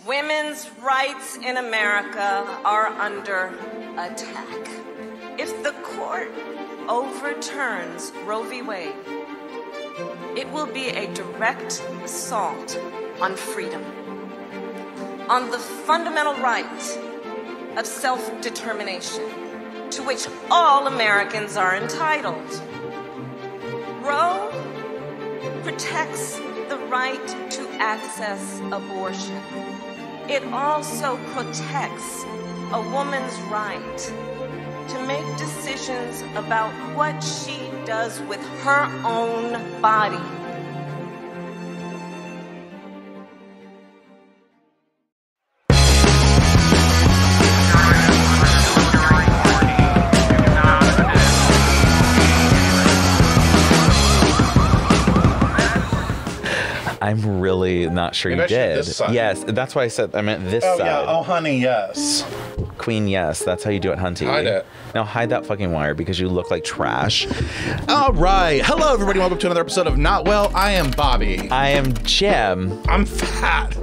Women's rights in America are under attack. If the court overturns Roe v. Wade, it will be a direct assault on freedom, on the fundamental right of self-determination to which all Americans are entitled. Roe protects the right to access abortion. It also protects a woman's right to make decisions about what she does with her own body. I'm really not sure you did. Yes, that's why I said I meant this side. Yeah. Oh, honey, yes. Queen, yes. That's how you do it, hunty. Hide it. Now hide that fucking wire because you look like trash. All right. Hello, everybody. Welcome to another episode of Not Well. I am Bobby. I am Jim. I'm fat.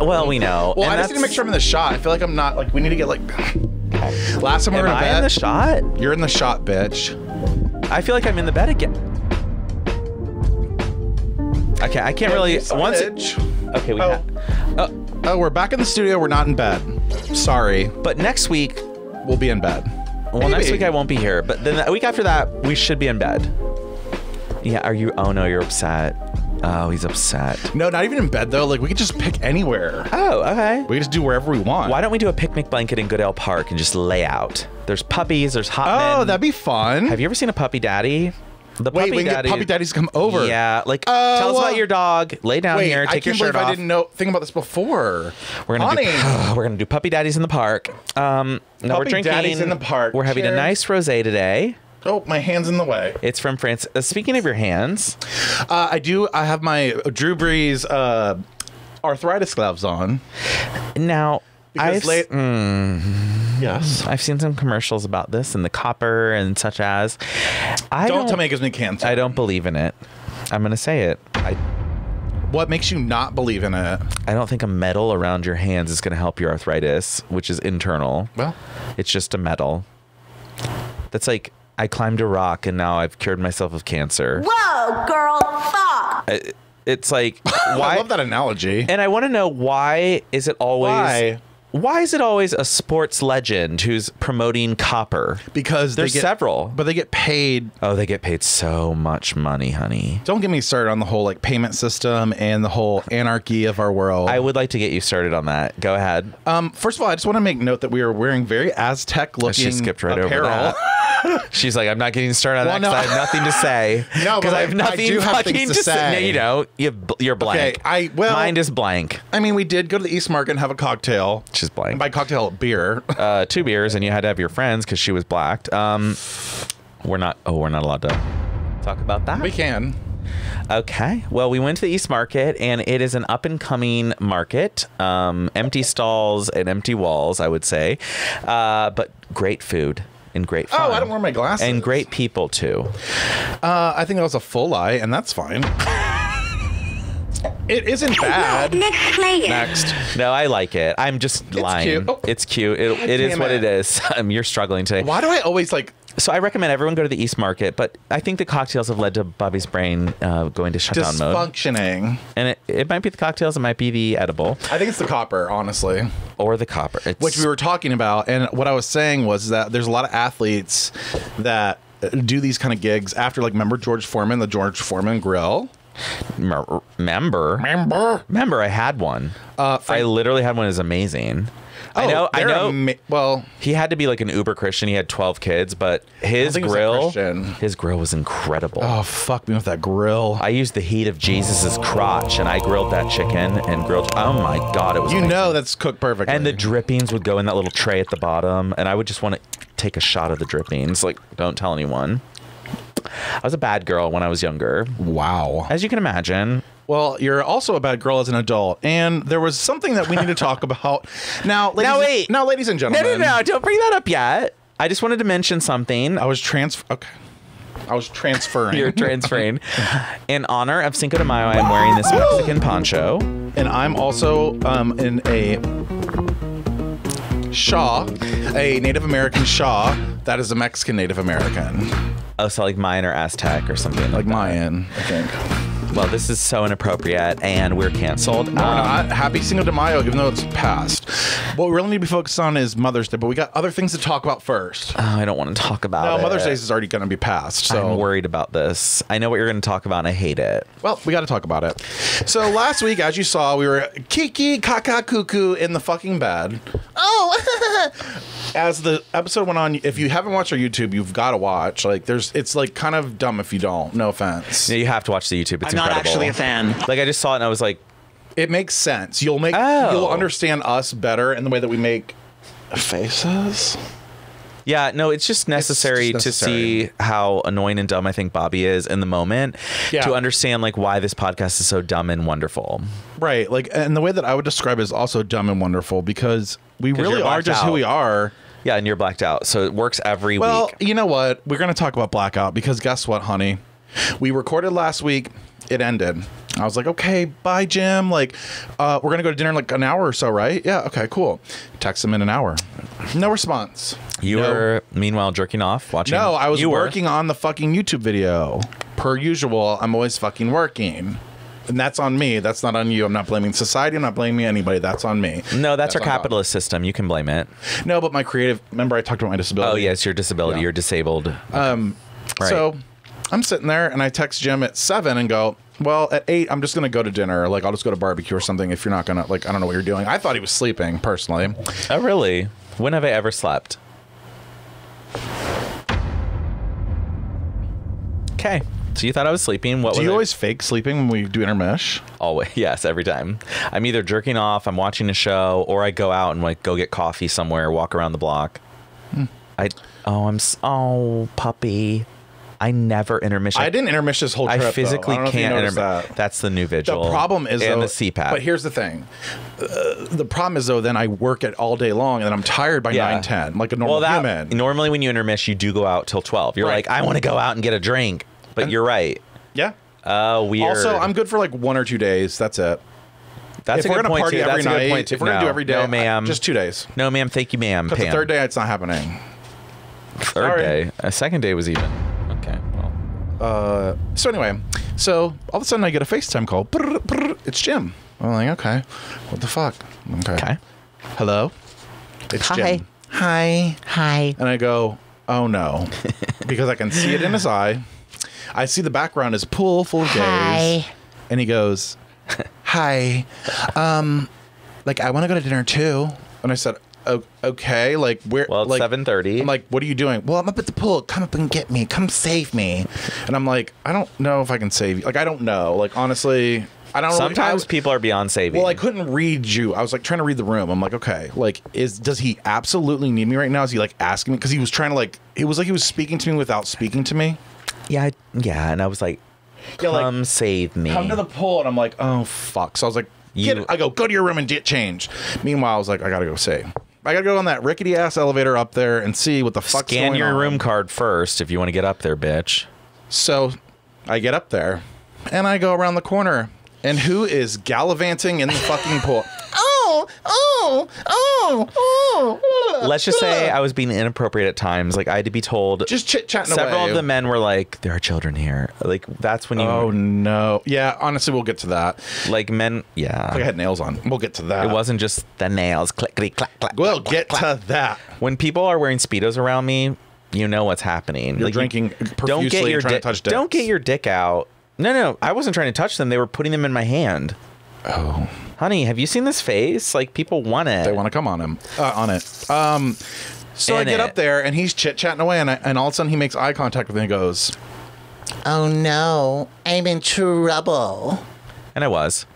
Well, we know. Well, I just need to make sure I'm in the shot. I feel like I'm not, like, we need to get, like... Last time we were in bed. Am I in the shot? You're in the shot, bitch. I feel like I'm in the bed again. Okay, I can't really. Once it, okay, we oh, we're back in the studio. We're not in bed. Sorry, but next week we'll be in bed. Well, Maybe. Next week I won't be here, but then the week after that we should be in bed. Yeah, are you? Oh no, you're upset. Oh, he's upset. No, not even in bed though. Like we could just pick anywhere. Oh, okay. We could just do wherever we want. Why don't we do a picnic blanket in Goodale Park and just lay out? There's puppies. There's hot men. Oh, that'd be fun. Have you ever seen a puppy daddy? Wait, we can get puppy daddies to come over. Yeah, like tell us about your dog. Lay down here. Take your shirt off. I didn't think about this before. We're gonna do puppy daddies in the park. No, we're drinking. Daddies in the park. We're having a nice rosé today. Oh, my hand's in the way. It's from France. Speaking of your hands, I have my Drew Brees arthritis gloves on. Now, yes, I've seen some commercials about this and the copper and such as. Don't tell me it gives me cancer. I don't believe in it. I'm gonna say it. What makes you not believe in it? I don't think a metal around your hands is gonna help your arthritis, which is internal. Well, it's just a metal. That's like I climbed a rock and now I've cured myself of cancer. Whoa, girl, fuck! It's like why? I love that analogy. And I want to know why is it always? Why is it always a sports legend who's promoting copper? Because there's several, but they get paid. Oh, they get paid so much money, honey. Don't get me started on the whole like payment system and the whole anarchy of our world. I would like to get you started on that. Go ahead. First of all, I just want to make note that we are wearing very Aztec-looking She skipped right apparel. over that. She's like, I'm not getting started on that because I have nothing to say. No, because I have nothing fucking to say. No, you don't. You're blank. Okay, Mind is blank. I mean, we did go to the East Market and have a cocktail. She's blank. And by cocktail, beer. 2 beers, and you had to have your friends because she was blacked. We're not allowed to talk about that. We can. Okay. Well, we went to the East Market, and it is an up-and-coming market. Empty stalls and empty walls, I would say. But great food. And great fun. Oh, I don't wear my glasses. And great people, too. I think that was a full lie, and that's fine. It isn't bad. Next. No, I like it. I'm just lying. Cute. Oh. It's cute. It is what it is. You're struggling today. Why do I always like... So I recommend everyone go to the East Market, but I think the cocktails have led to Bobby's brain going to shutdown mode. Dysfunctioning. And it might be the cocktails, it might be the edible. I think it's the copper, honestly. Or the copper. Which we were talking about, and what I was saying was that there's a lot of athletes that do these kind of gigs after, like, remember George Foreman, the George Foreman Grill? Remember, I had one. I literally had one. It was amazing. Oh, I know. Well, he had to be like an uber Christian. He had 12 kids, but his grill was incredible. Oh, fuck me with that grill. I used the heat of Jesus's crotch, and I grilled that chicken and grilled. Oh my God, it was. You know that's cooked perfectly. And the drippings would go in that little tray at the bottom, and I would just want to take a shot of the drippings. Like, don't tell anyone. I was a bad girl when I was younger. Wow. As you can imagine. Well, you're also a bad girl as an adult, and there was something that we need to talk about. Now, ladies and gentlemen. No, don't bring that up yet. I just wanted to mention something. Okay. I was transferring. You're transferring. In honor of Cinco de Mayo, I'm wearing this Mexican poncho. And I'm also in a shaw, a Native American shaw that is a Mexican Native American. Oh, so like Mayan or Aztec or something like that. Mayan, I think. Well, this is so inappropriate, and we're canceled. No, we're not. Happy Cinco de Mayo, even though it's past. What we really need to be focused on is Mother's Day, but we got other things to talk about first. Oh, I don't want to talk about it. No, Mother's Day is already going to be past. So I'm worried about this. I know what you're going to talk about, and I hate it. Well, we got to talk about it. So last week, as you saw, we were kiki, kaka, cuckoo in the fucking bed. Oh! As the episode went on, if you haven't watched our YouTube, you've got to watch. Like, it's like kind of dumb if you don't. No offense. Yeah, you have to watch the YouTube. It's incredible. I'm not actually a fan. Like, I just saw it and I was like, it makes sense. You'll understand us better in the way that we make faces. yeah, no, it's just necessary to see how annoying and dumb I think Bobby is in the moment to understand like why this podcast is so dumb and wonderful. Right. Like, and the way that I would describe it is also dumb and wonderful because we really are just who we are. Yeah, and you're blacked out. So it works every week. Well, you know what? We're going to talk about blackout because guess what, honey? We recorded last week. It ended. I was like, okay, bye, Jim. Like, we're going to go to dinner in like an hour or so, right? Yeah, okay, cool. Text him in an hour. No response. You were, meanwhile, jerking off, watching. No, I was working on the fucking YouTube video. Per usual, I'm always fucking working. And that's on me. That's not on you. I'm not blaming society. I'm not blaming anybody. That's on me. No, that's our capitalist system. You can blame it. No, but my creative... Remember I talked about my disability? Oh, yes, your disability. Yeah. You're disabled. Right. So I'm sitting there and I text Jim at 7 and go, well, at 8, I'm just going to go to dinner. Like, I'll just go to barbecue or something if you're not going to... Like, I don't know what you're doing. I thought he was sleeping, personally. Oh, really? When have I ever slept? Okay. So you thought I was sleeping. What was it? Do you always fake sleeping when we do intermesh? Always. Yes, every time. I'm either jerking off, I'm watching a show, or I go out and like go get coffee somewhere, walk around the block. Oh, puppy. I never intermish. I didn't intermish this whole trip. I physically can't intermish. That's the new vigil. The problem is, and though, the CPAP. But here's the thing. The problem is, though, then I work it all day long, and then I'm tired by 9, 10, like a normal human. Normally, when you intermish, you do go out till 12. You're like, I want to go out and get a drink. But you're right. Yeah. Weird. Also, I'm good for like 1 or 2 days. That's it. That's if a good point, too. Every That's a good night, point, too. If we're going to do every day, no, ma'am. Just 2 days. No, ma'am. Thank you, ma'am. Because the third day, it's not happening. Third day? A second day was even. Okay, well. So anyway, all of a sudden I get a FaceTime call. Brr, brr, it's Jim. I'm like, okay. What the fuck? Okay. Hello? It's Jim. Hi. And I go, oh no. Because I can see it in his eye. I see the background is pool full of gays. And he goes, hi. Like, I want to go to dinner too. And I said, okay, like, where? Well, it's like, 7:30. I'm like, what are you doing? Well, I'm up at the pool. Come up and get me. Come save me. And I'm like, I don't know if I can save you. Like, I don't know. Like, honestly, I don't know. Sometimes people are beyond saving. Well, I couldn't read you. I was like trying to read the room. I'm like, okay, like, does he absolutely need me right now? Is he like asking me? Because he was trying to like he was speaking to me without speaking to me. Yeah, and I was like, come save me. Come to the pool. And I'm like, oh, fuck. So I was like, I go to your room and get changed. Meanwhile, I was like, I got to go save. I got to go on that rickety-ass elevator up there and see what the fuck's going on. Scan your room card first if you want to get up there, bitch. So I get up there, and I go around the corner, and who is gallivanting in the fucking pool? Let's just say I was being inappropriate at times. Like, I had to be told. Just chit-chatting away. Several of the men were like, there are children here. Like, that's when you... Oh, no. Yeah, honestly, we'll get to that. Like, men... Yeah. Like I had nails on. We'll get to that. It wasn't just the nails. Clickety, clack, clack. We'll get to that. When people are wearing Speedos around me, you know what's happening. You're like, drinking profusely and trying to touch dicks. Don't get your dick out. No. I wasn't trying to touch them. They were putting them in my hand. Oh. Honey, have you seen this face? Like, people want it. They want to come on him. On it. So I get up there, and he's chit-chatting away, and all of a sudden he makes eye contact with me and goes, oh, no, I'm in trouble. And I was.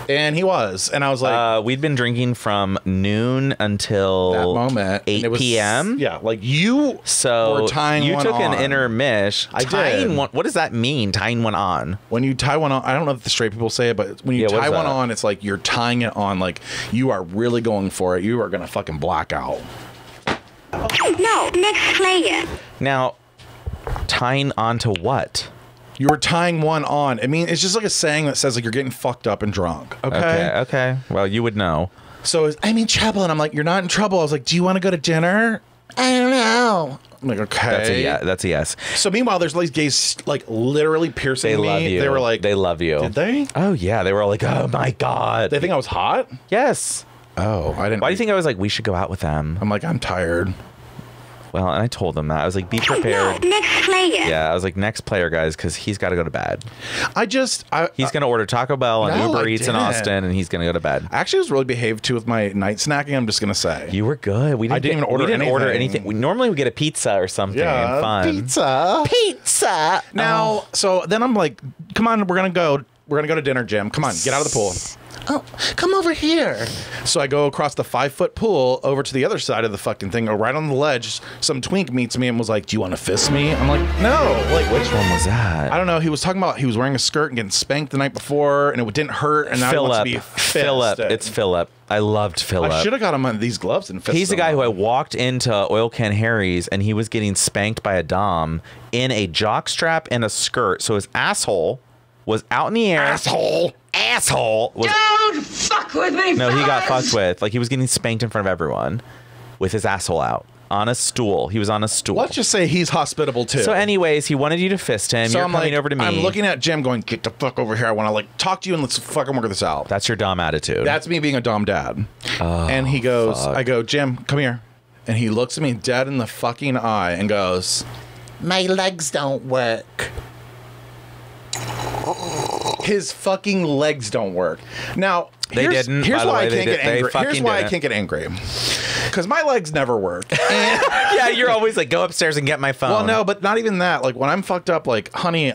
And he was. And I was like... we'd been drinking from noon until... that moment. 8 p.m.? Yeah, like you were tying you one took on. an intermish. I did. What does that mean, tying one on? When you tie one on... I don't know if the straight people say it, but when you tie one on, it's like you're tying it on. Like, you are really going for it. You are going to fucking black out. No, next player. Now... Tying onto what? You were tying one on. I mean, it's just like a saying that says like you're getting fucked up and drunk. Okay. Well, you would know. So I'm in trouble, and I'm like, you're not in trouble. I was like, do you want to go to dinner? I don't know. I'm like, okay. That's a yes. So meanwhile, there's like gays like literally piercing me. Love you. They were like, they love you. Did they? Oh yeah, they were all like, oh my god. They think I was hot? Yes. Oh, I didn't. Why do you think I was like, we should go out with them? I'm like, I'm tired. Well, and I told them that. I was like, be prepared. Next player. Yeah, I was like, next player, guys, because he's got to go to bed. He's going to order Taco Bell and Uber Eats in Austin, and he's going to go to bed. I actually was really behaved, too, with my night snacking, I'm just going to say. You were good. I didn't even order anything. We normally would get a pizza or something. Yeah, fun. Pizza. Now, so then I'm like, come on, we're going to go to dinner, Jim. Come on, get out of the pool. Oh, come over here. So I go across the 5-foot pool over to the other side of the fucking thing, go right on the ledge. Some twink meets me and was like, do you want to fist me? I'm like, no. Like, which one was that? I don't know. He was talking about he was wearing a skirt and getting spanked the night before, and it didn't hurt, and now he wants to be Philip. It's Philip. I loved Philip. I should have got him on these gloves and fisted He's the guy who I walked into Oil Can Harry's, and he was getting spanked by a dom in a jockstrap and a skirt, so his asshole was out in the air. Asshole. Don't fuck with me. No, he got fucked with. Like, he was getting spanked in front of everyone with his asshole out on a stool. He was on a stool. Let's just say he's hospitable too. So anyways, he wanted you to fist him. So you're coming over to me. I'm looking at Jim going, get the fuck over here. I want to like talk to you and let's fucking work this out. That's your dom attitude. That's me being a dom dad. And he goes, I go, Jim, come here. And he looks at me dead in the fucking eye and goes, my legs don't work. His fucking legs don't work. Now, here's why I can't get angry. Here's why I can't get angry. Because my legs never work. Yeah, you're always like, go upstairs and get my phone. Well, no, but not even that. Like, when I'm fucked up, like, honey,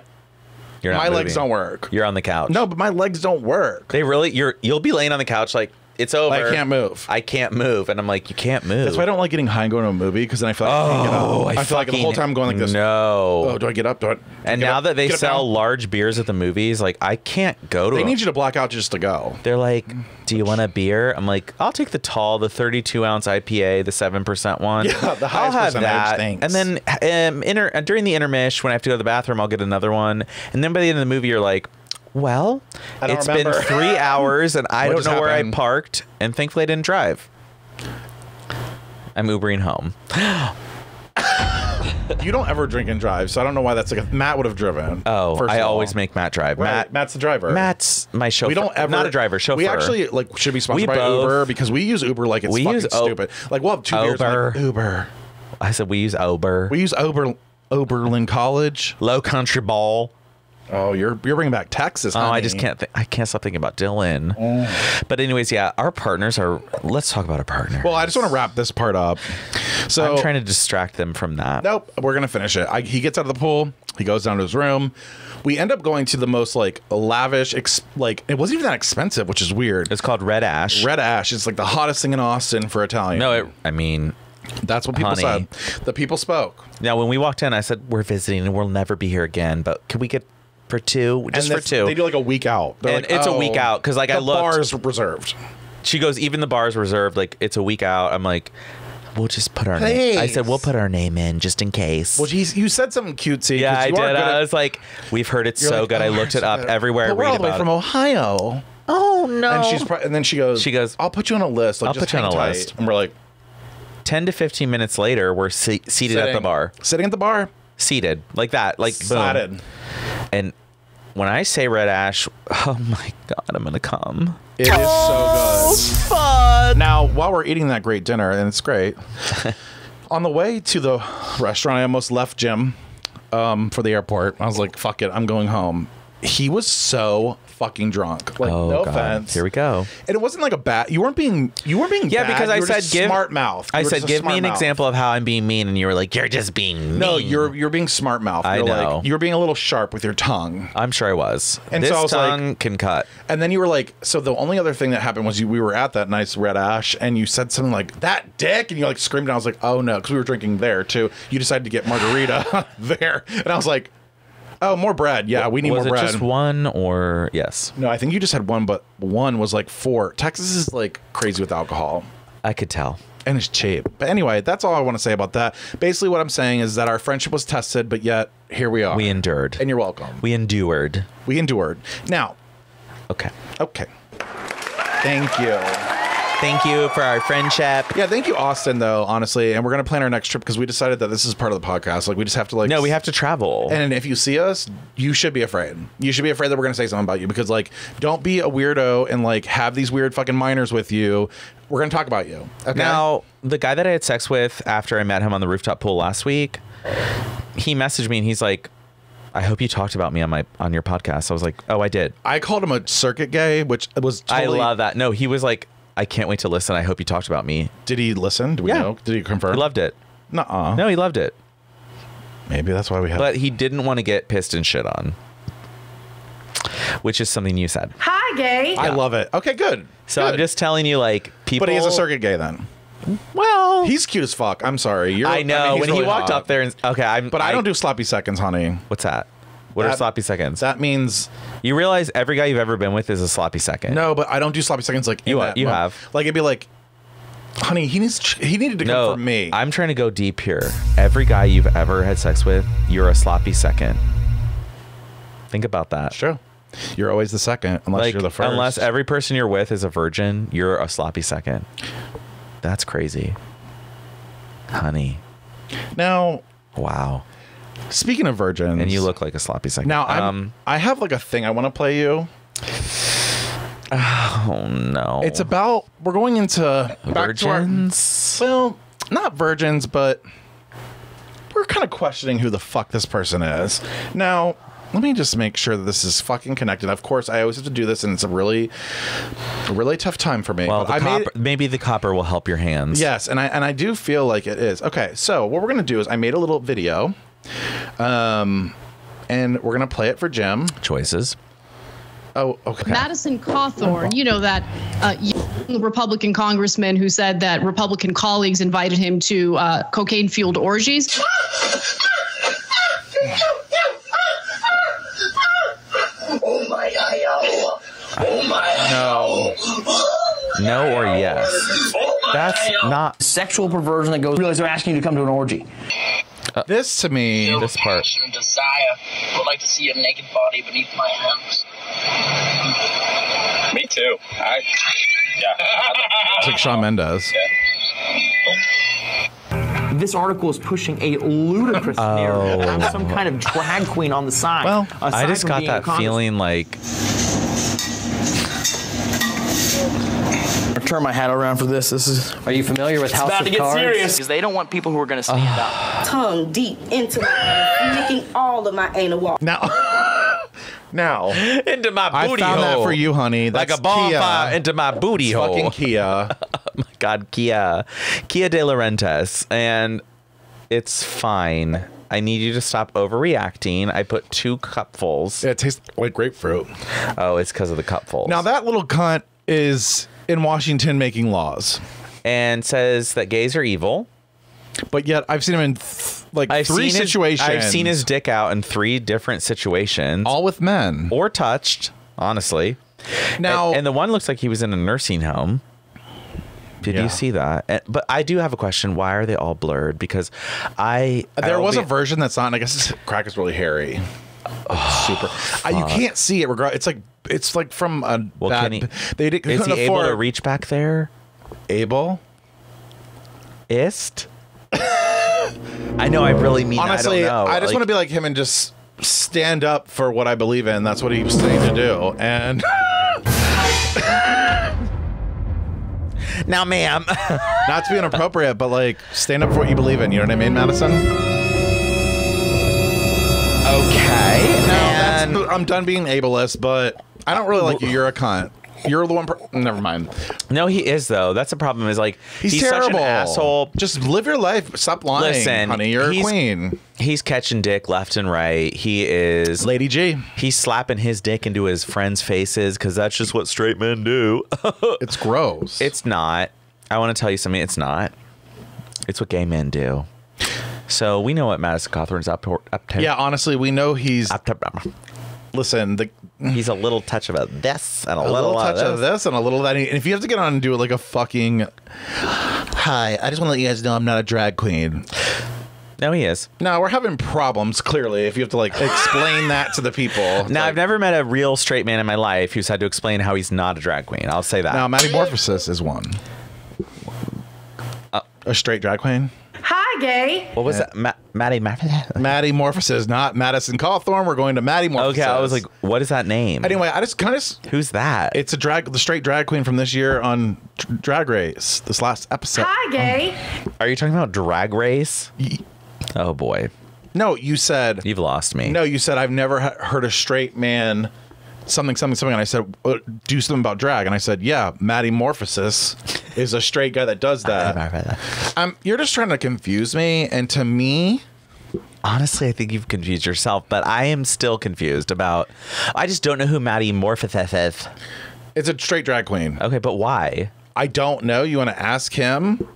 my legs don't work. You're on the couch. No, but my legs don't work. They really, you'll be laying on the couch like, it's over. I can't move. I can't move. And I'm like, you can't move. That's why I don't like getting high and going to a movie, because then I feel like I can't get up. I feel like the whole time I'm going like this. No. Oh, do I get up? And now that they sell large beers at the movies, like, I can't go to They need you to black out just to go. They're like, do you want a beer? I'm like, I'll take the tall, the 32-ounce IPA, the 7% one. Yeah, the highest I'll have that. Thanks. And then during the intermish, when I have to go to the bathroom, I'll get another one. And then by the end of the movie, you're like, well, it's been 3 hours and I don't know where I parked, and thankfully I didn't drive. I'm Ubering home. You don't ever drink and drive, so I don't know why that's like Matt would have driven. Oh, I always make Matt drive. Right. Matt's the driver. Matt's my chauffeur. We don't ever not a driver, chauffeur. We actually like should be sponsored by Uber, because we use Uber like it's fucking stupid. Like we'll have 2 beers. Like, Uber. I said we use Uber. We use Oberlin College. Low Country Ball. Oh, you're bringing back Texas, honey. Oh, I just can't. I can't stop thinking about Dylan. But anyways, yeah, our partners are. Let's talk about our partner. Well, I just want to wrap this part up. So I'm trying to distract them from that. Nope, we're gonna finish it. He gets out of the pool. He goes down to his room. We end up going to the most like lavish, like it wasn't even that expensive, which is weird. It's called Red Ash. Red Ash. It's like the hottest thing in Austin for Italian. No, I mean. That's what people said. The people spoke. Now, when we walked in, I said, we're visiting and we'll never be here again, but can we get for 2? Just for 2. They do like a week out. They're like, it's a week out, because like I looked. The bar's reserved. She goes, even the bar's reserved. Like, it's a week out. I'm like, we'll just put our name. I said, we'll put our name in just in case. Well, geez, you said something cutesy. Yeah, I did. I was like, we've heard it's so good. I looked it up everywhere. But we're all the way from Ohio. Oh no! And then she goes, I'll put you on a list. Like, I'll put you on a list. And we're like, 10 to 15 minutes later, we're seated at the bar. Sitting at the bar. Seated. Like that. Like, boom. And when I say Red Ash, oh my God, I'm going to come. It is so good. Fun. Now, while we're eating that great dinner, and it's great, on the way to the restaurant, I almost left Jim for the airport. I was like, fuck it, I'm going home. He was so fucking drunk. Like, no offense. Here we go. And it wasn't like a bad. You weren't being bad. Because I said smart mouth. I said give me an example of how I'm being mean, and you were like, you're just being mean. No, you're being smart mouth. I know. Like, you're being a little sharp with your tongue. I'm sure I was. And this so I was tongue like, can cut. And then you were like, so the only other thing that happened was we were at that nice Red Ash, and you said something like, that dick, and you like screamed, and I was like, oh no, because we were drinking there too. You decided to get margarita there, and I was like, oh, more bread. Yeah, we need more bread. Was it just one, or yes? No, I think you just had one, but one was like 4. Texas is like crazy with alcohol. I could tell. And it's cheap. But anyway, that's all I want to say about that. Basically, what I'm saying is that our friendship was tested, but yet here we are. We endured. And you're welcome. We endured. We endured. Now. Okay. Okay. Thank you. Thank you for our friendship. Yeah, thank you, Austin, though, honestly. And we're going to plan our next trip because we decided that this is part of the podcast. Like, we just have to, like... No, we have to travel. And if you see us, you should be afraid. You should be afraid that we're going to say something about you because, like, don't be a weirdo and, like, have these weird fucking minors with you. We're going to talk about you. Okay? Now, the guy that I had sex with after I met him on the rooftop pool last week, he messaged me and he's like, I hope you talked about me on your podcast. I was like, oh, I did. I called him a circuit gay, which was totally... I love that. No, he was like, I can't wait to listen. I hope you talked about me. Did he listen? Do we know? Did he confirm? He loved it. Nuh-uh. No, he loved it. Maybe that's why we have... But he didn't want to get pissed and shit on. Which is something you said. Hi, gay. I love it. Okay, good. So good. I'm just telling you, like, people... But he is a circuit gay, then. Well... He's cute as fuck. I'm sorry. I know. When really he walked hot. up there and... Okay, But I don't do sloppy seconds, honey. What's that? What are sloppy seconds? That means... You realize every guy you've ever been with is a sloppy second. No, but I don't do sloppy seconds like you have. Like, it'd be like, honey, he needed to come from me. I'm trying to go deep here. Every guy you've ever had sex with, you're a sloppy second. Think about that. It's true. You're always the second, unless you're the first. Unless every person you're with is a virgin, you're a sloppy second. That's crazy. Honey. Now... Wow. Speaking of virgins... And you look like a sloppy second. Now, I have like a thing I want to play you. Oh, no. It's about... We're going into... Virgins? Well, not virgins, but... We're kind of questioning who the fuck this person is. Now, let me just make sure that this is fucking connected. Of course, I always have to do this, and it's a really tough time for me. Well, maybe the copper will help your hands. Yes, and I do feel like it is. Okay, so what we're going to do is I made a little video... and we're gonna play it for Jim. Choices. Oh, okay. Madison Cawthorn, you know, that young Republican congressman who said that Republican colleagues invited him to cocaine-fueled orgies. Oh my God. Oh my. No or yes. That's not sexual perversion that goes. Realize they're asking you to come to an orgy. This to me, this part. And desire would like to see your naked body beneath my hands. Me too. It's like Shawn Mendes. Yeah. This article is pushing a ludicrous narrative. Have some kind of drag queen on the side. Well, I just got that feeling like... Turn my hat around for this. This is. Are you familiar with House of Cards? It's about to get serious. Because they don't want people who are going to stand up. Tongue deep into my licking all of my anal wall. Now, into my booty I found hole. that for you, honey. That's like a bonfire into my booty hole. Fucking Kia. Oh my God, Kia de Laurentiis, and it's fine. I need you to stop overreacting. I put 2 cupfuls. Yeah, it tastes like grapefruit. Oh, it's because of the cupfuls. Now that little cunt is in Washington making laws and says that gays are evil. But yet I've seen him in 3 situations. I've seen his dick out in 3 different situations. All with men. Or touched, honestly. Now, and the one looks like he was in a nursing home. Did you see that? But I do have a question. Why are they all blurred? Because there was a version that's not, and I guess his crack is really hairy. Super. You can't see it. It's like from a bad. Is he able to reach back there? Able? Ist? I know. I really mean. Honestly, I don't know. I just want to be like him and just stand up for what I believe in. That's what he was saying to do. And now, ma'am, not to be inappropriate, but like stand up for what you believe in. You know what I mean, Madison? Okay. Now, I'm done being ableist, but I don't really like you. You're a cunt. You're the one. Never mind. No, he is though. That's the problem. Is like he's terrible. Such an asshole. Just live your life. Stop lying, Listen, honey. You're a queen. He's catching dick left and right. He is Lady G. He's slapping his dick into his friends' faces because that's just what straight men do. It's gross. It's not. I want to tell you something. It's not. It's what gay men do. So we know what Madison Cawthorn's up to. Yeah, honestly, we know he's listen, he's a little touch of this and a little touch of this and a little of that. And if you have to get on and do like a fucking, hi, I just want to let you guys know I'm not a drag queen. No, he is. No, we're having problems, clearly, if you have to, like, explain that to the people. Now, I've never met a real straight man in my life who's had to explain how he's not a drag queen. I'll say that. Now, Maddie Morphosis is one. A straight drag queen? Hi, gay. What was that? Maddie Morphosis, not Madison Cawthorn. We're going to Maddie Morphosis. Okay, I was like, what is that name? Anyway, I just kind of... Who's that? It's the straight drag queen from this year on Drag Race, this last episode. Hi, gay. Are you talking about Drag Race? Oh, boy. No, you said... You've lost me. No, you said, I've never heard a straight man... something. And I said, do something about drag. And I said, yeah, Maddie Morphosis is a straight guy that does that. You're just trying to confuse me. And to me... Honestly, I think you've confused yourself, but I am still confused about... I just don't know who Maddie Morphosis is. It's a straight drag queen. Okay, but why? I don't know. You want to ask him?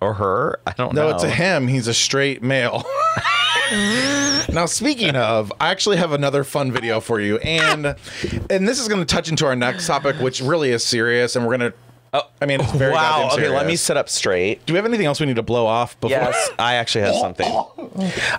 Or her? I don't know. No, it's a him. He's a straight male. Now, speaking of, I actually have another fun video for you. And this is going to touch into our next topic, which really is serious. And we're going to... I mean, it's very goddamn serious. Okay, let me sit up straight. Do we have anything else we need to blow off before? Yes, I actually have something.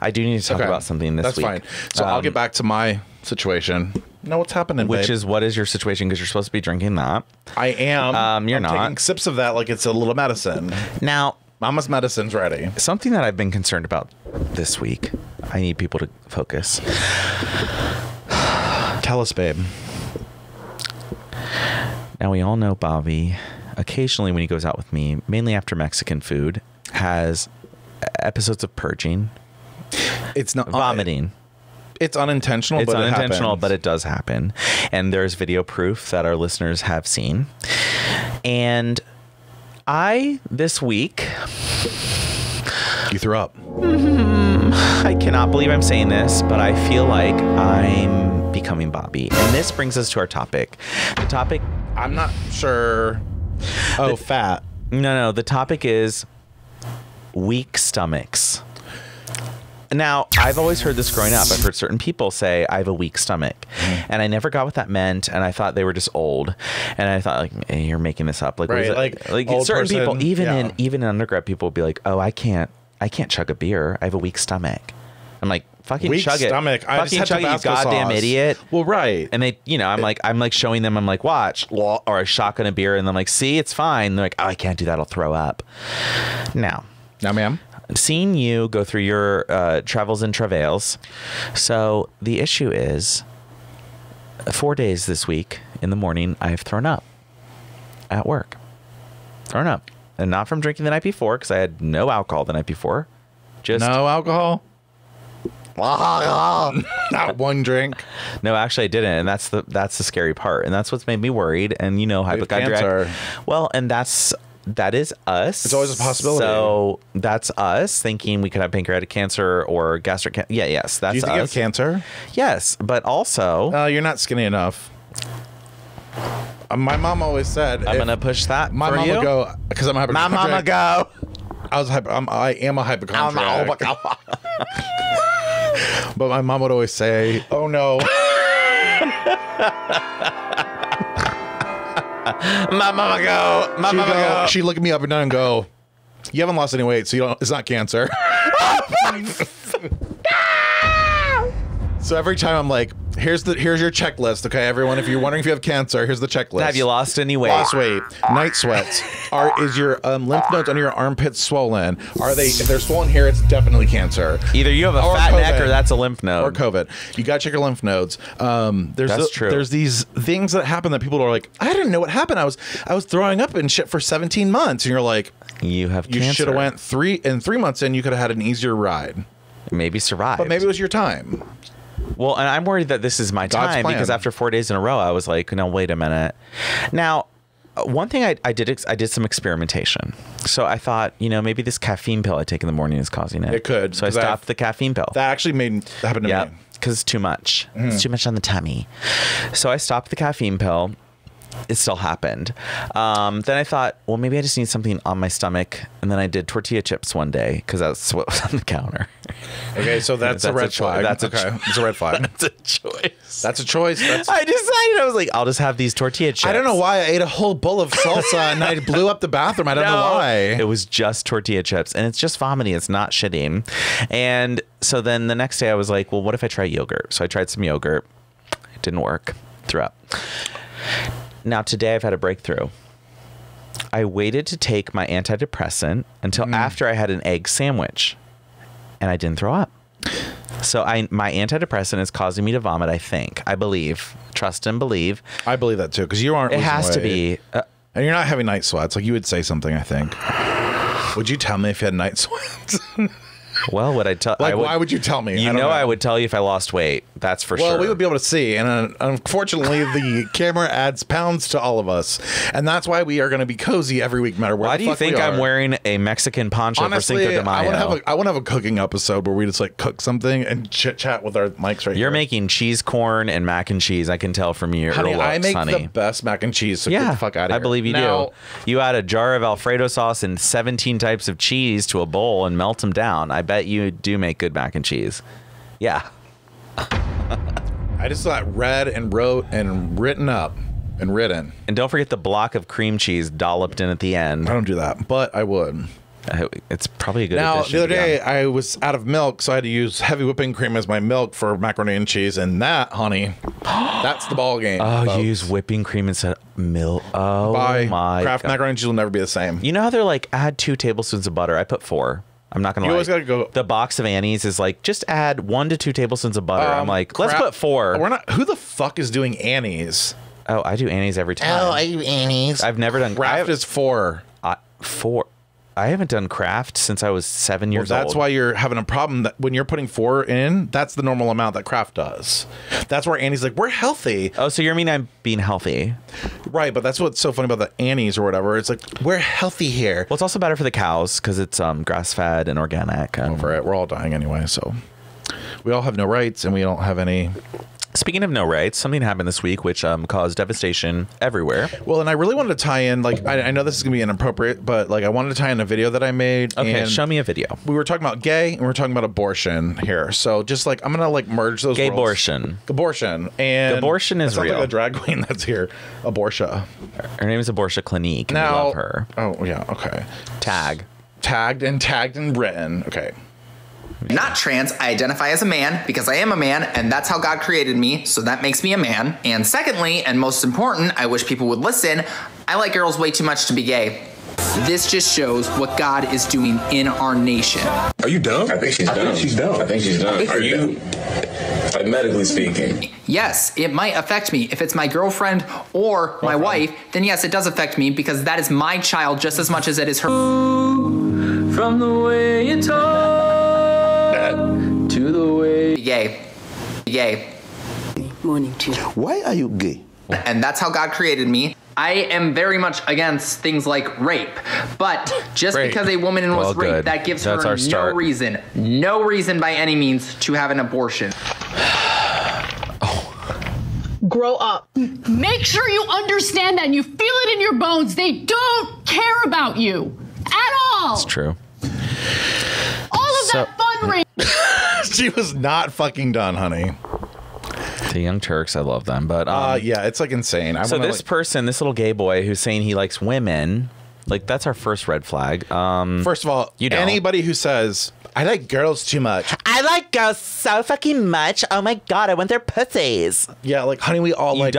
I do need to talk about something this week. That's fine. So I'll get back to my situation. No, what's happening, Which is, what is your situation? Because you're supposed to be drinking that. I am. You're I'm not. taking sips of that like it's a little medicine. Now, Mama's medicine's ready. Something that I've been concerned about this week. I need people to focus. Tell us, babe. Now, we all know Bobby, occasionally when he goes out with me, mainly after Mexican food, has episodes of purging. It's not vomiting. It's unintentional. It's unintentional, but it does happen. And there's video proof that our listeners have seen. And this week... You threw up. I cannot believe I'm saying this, but I feel like I'm becoming Bobby. And this brings us to our topic. The topic... I'm not sure... Oh, fat. No. The topic is weak stomachs. Now, I've always heard this growing up. I've heard certain people say, I have a weak stomach. And I never got what that meant. And I thought they were just old. And I thought, like, hey, you're making this up. Like, right, like certain person, people, even in undergrad, people would be like, oh, I can't chug a beer. I have a weak stomach. I'm like, fucking weak chug stomach. it. Fucking chug it, you goddamn idiot. Well, right. And they, I'm like showing them, I'm like, watch, or I shotgun a beer, and I'm like, see, it's fine. And they're like, oh, I can't do that. I'll throw up. Now, ma'am. Seeing you go through your travels and travails. So the issue is 4 days this week in the morning, I've thrown up at work. Thrown up. And not from drinking the night before, because I had no alcohol the night before. Just no alcohol? Not one drink. No, actually I didn't, and that's the scary part, and that's what's made me worried. And cancer. Well, and that is us. It's always a possibility. So that's us thinking we could have pancreatic cancer or gastric cancer. Yeah, yes, that's us. Do you think you have cancer? Yes, but also... you're not skinny enough. My mom always said... I'm going to push that my for mom you. Would go... Because I'm a hypochondriac. My mama go. I am a hypochondriac. But my mom would always say, oh, no. My mama go. My mama go. She'd look at me up and down and go, you haven't lost any weight, so it's not cancer. So every time I'm like, here's your checklist, okay, everyone. If you're wondering if you have cancer, here's the checklist. Have you lost any weight? Lost weight. Night sweats. Is your lymph nodes under your armpits swollen? If they're swollen here, it's definitely cancer. Either you have a fat neck or that's a lymph node. Or COVID. You gotta check your lymph nodes. That's true. There's these things that happen that people are like, I didn't know what happened. I was throwing up and shit for 17 months, and you're like, you should have went 3 months in. You could have had an easier ride. Maybe survived. But maybe it was your time. Well, and I'm worried that this is my God's time plan. because after 4 days in a row, I was like, no, wait a minute. Now, one thing I did some experimentation. So I thought, maybe this caffeine pill I take in the morning is causing it. It could. So I stopped the caffeine pill. That actually happened to me. Because it's too much. It's too much on the tummy. So I stopped the caffeine pill. it still happened. Then I thought, well, maybe I just need something on my stomach. And then I did tortilla chips one day because that's what was on the counter. Okay, so that's a red flag. It's a red flag. That's a choice. That's a choice. I decided, I was like, I'll just have these tortilla chips. I don't know why I ate a whole bowl of salsa and I blew up the bathroom. I don't know why. It was just tortilla chips, and it's just vomiting. It's not shitting. And so then the next day I was like, well, what if I try yogurt? So I tried some yogurt. It didn't work. Threw up. Now today I've had a breakthrough. I waited to take my antidepressant until after I had an egg sandwich, and I didn't throw up. So my antidepressant is causing me to vomit, I believe. Trust and believe. I believe that too, because you aren't. It has to be. And you're not having night sweats. Like, you would say something, I think. Would you tell me if you had night sweats? Well, would I tell? Like, why would you tell me? You know, I would tell you if I lost weight. That's for sure. Well, we would be able to see. And unfortunately, the camera adds pounds to all of us. And that's why we are going to be cozy every week, no matter where Why the do you fuck think we are. I'm wearing a Mexican poncho Honestly, for Cinco de Mayo? I want to have a cooking episode where we just like cook something and chit chat with our mics right here. You're making cheese corn and mac and cheese. I can tell from your looks, I make honey. the best mac and cheese. So get the fuck out of here. I believe you do. You add a jar of Alfredo sauce and 17 types of cheese to a bowl and melt them down. I bet you do make good mac and cheese. Yeah. I just got read and wrote and written up and written. And don't forget the block of cream cheese dolloped in at the end. I don't do that, but I would. It's probably a good Now, addition. the other day, I was out of milk, so I had to use heavy whipping cream as my milk for macaroni and cheese. And that, honey, that's the ball game. Oh, folks. you use whipping cream instead of milk. Oh, my Kraft God. macaroni and cheese will never be the same. You know how they're like, add 2 tablespoons of butter? I put 4. I'm not gonna lie. You always gotta go. The box of Annie's is like, just add 1 to 2 tablespoons of butter. I'm like, let's put 4. We're not. Who the fuck is doing Annie's? Oh, I do Annie's every time. Oh, I do Annie's. I've never done Kraft is 4. 4. I haven't done Kraft since I was 7 years old. That's why you're having a problem. That when you're putting 4 in, that's the normal amount that Kraft does. That's where Annie's like, we're healthy. Oh, so you mean I'm being healthy? Right, but that's what's so funny about the Annie's or whatever. It's like, we're healthy here. Well, it's also better for the cows because it's grass-fed and organic. Over it. We're all dying anyway, so we all have no rights and we don't have any. Speaking of no rights, something happened this week which caused devastation everywhere. Well, and I really wanted to tie in, like, I know this is going to be inappropriate, but, like, I wanted to tie in a video that I made. Okay, and show me a video. We were talking about gay and we were talking about abortion here. So just, like, I'm going to, like, merge those Gay worlds. abortion. Abortion. And abortion is real. Like a drag queen that's here. Abortia. Her name is Abortia Clinique. And Now, I love her. Oh, yeah, okay. Tagged and written. Okay. Not trans, I identify as a man because I am a man and that's how God created me, so that makes me a man. And secondly, and most important, I wish people would listen, I like girls way too much to be gay. This just shows what God is doing in our nation. Are you dumb? I think she's dumb. I think she's dumb. Are you, like, medically speaking? Yes, it might affect me. If it's my girlfriend or my wife, then yes, it does affect me because that is my child just as much as it is her. From the way you talk to the way gay. Morning to you. Why are you gay? And that's how God created me. I am very much against things like rape, but just because a woman was raped, that gives her no reason by any means to have an abortion. Grow up. Make sure you understand that and you feel it in your bones. They don't care about you at all. It's true. All of that fundraising. She was not fucking done, honey. The Young Turks, I love them, but yeah, it's like insane. So this person, this little gay boy who's saying he likes women, like that's our first red flag. First of all, anybody who says I like girls too much. I like girls so fucking much. Oh my God, I want their pussies. Yeah, like, honey, we all liked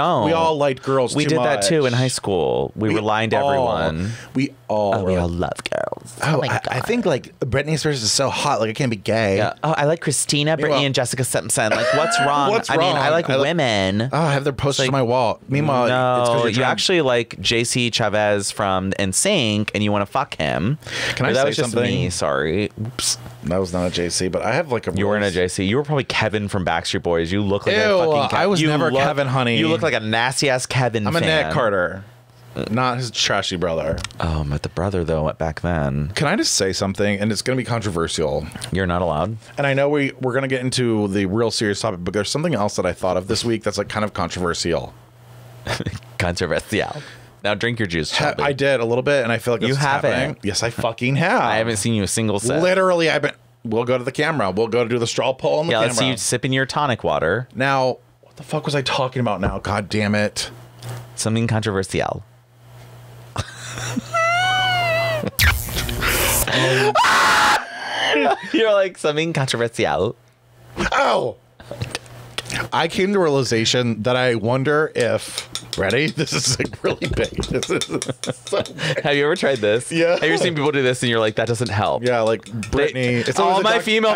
girls too much. We did that too in high school. We were lying to everyone. We all love girls. Oh my God. I think, like, Britney Spears is so hot. Like, I can't be gay. Yeah. Oh, I like Christina, Britney, and Jessica Simpson. Like, what's wrong? I mean, I like women. Oh, I have their posters on my wall. Meanwhile, no, you actually like JC Chavez from NSYNC, and you want to fuck him. Can I say that was something? Just me. Sorry. Oops. That was not a JC, but I have like a. You weren't a JC. You were probably Kevin from Backstreet Boys. You look like a fucking Kevin. I was never Kevin, honey. You look like a nasty ass Kevin. I'm a Nick Carter, not his trashy brother. Oh, but the brother though back then. Can I just say something? And it's going to be controversial. You're not allowed. And I know we're going to get into the real serious topic, but there's something else that I thought of this week that's like kind of controversial. Controversial. Now drink your juice. I did a little bit, and I feel like you haven't. Happening. Yes, I fucking have. I haven't seen you a single sip. Literally, I've been. We'll go to the camera. We'll go to do the straw poll on the camera. Let's see you sipping your tonic water. Now, what the fuck was I talking about now? God damn it. Something controversial. You're like, something controversial. Oh! I came to a realization that I wonder if... Ready? This is like really big. This is so big. Have you ever tried this? Yeah. Have you ever seen people do this and you're like, that doesn't help? Yeah, like Brittany. All my female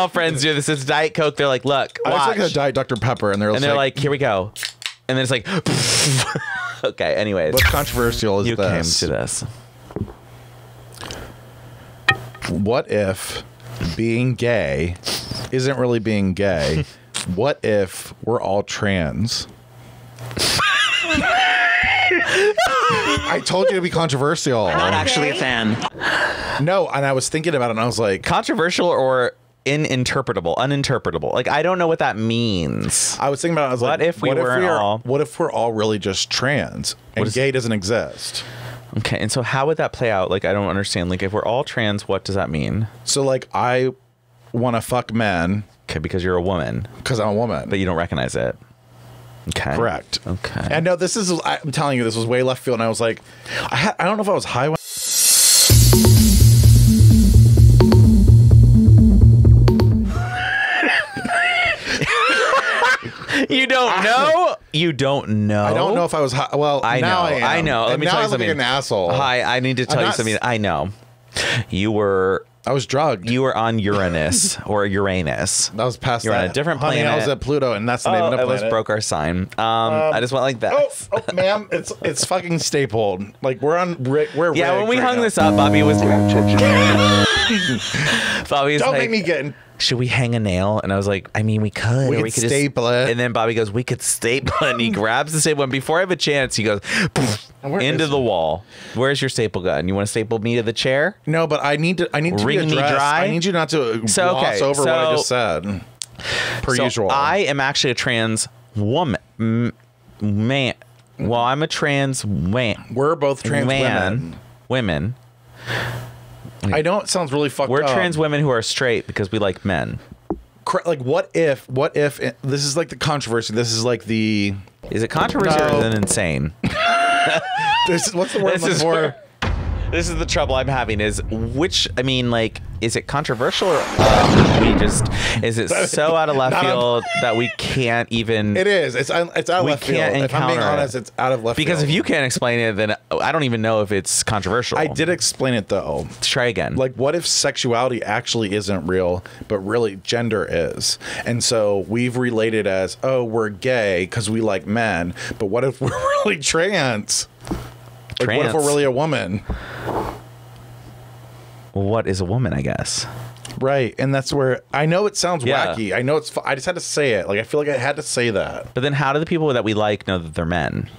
friends do this. It's Diet Coke. They're like, look, watch. It's like a Diet Dr. Pepper. And they're like, here we go. And then it's like, okay, anyways. What's controversial is you this. came to this. What if being gay isn't really being gay? What if we're all trans? I told you to be controversial. Not actually a fan. No, and I was thinking about it and I was like... Controversial or uninterpretable? Like, I don't know what that means. I was thinking about it. I was what like, if what if we're all really just trans and gay doesn't exist? Okay, and so how would that play out? Like, I don't understand. Like, if we're all trans, what does that mean? So, like, I want to fuck men. Okay, because you're a woman. Because I'm a woman. But you don't recognize it. Okay. Correct. Okay. And no, this is, I'm telling you, this was way left field. And I was like, I don't know if I was high when. You don't know? You don't know? I don't know if I was high. Well, I know. I know. Let me tell you something. Like an asshole. Hi, I need to tell you something. I know. I was drugged. You were on Uranus or Uranus. That was past You're that. on a different planet. I was at Pluto, and that's the name of the planet. I almost broke our sign. I just went like that. Oh, ma'am, it's fucking stapled. Like we're yeah. When we hung this up, Bobby was. Bobby was Don't like, make me get. Should we hang a nail? And I was like, I mean, we could. We could staple it. And then Bobby goes, we could staple it. And he grabs the staple. And before I have a chance, he goes into the wall. Where's your staple gun? You want to staple me to the chair? No, but I need to wring be me dry. I need you not to gloss over what I just said. Per usual. I am actually a trans woman. Man. Well, I'm a trans man. We're both trans women. I know it sounds really fucked up. We're trans women who are straight because we like men. Like, what if this is like the controversy? This is like the. Is it controversial or is it insane? What's the word I'm looking for? This is the trouble I'm having is is it controversial or is it so out of left field that we can't even. It is. It's out of left field. If I'm being honest, it's out of left field. Because if you can't explain it, then I don't even know if it's controversial. I did explain it though. Let's try again. Like, what if sexuality actually isn't real, but really gender is? And so we've related as, oh, we're gay because we like men. But what if we're really trans? Like, what if we're really a woman? What is a woman, I guess? Right, and that's where I know it sounds wacky. I know it's. I just had to say it. Like I feel like I had to say that. But then, how do the people that we like know that they're men?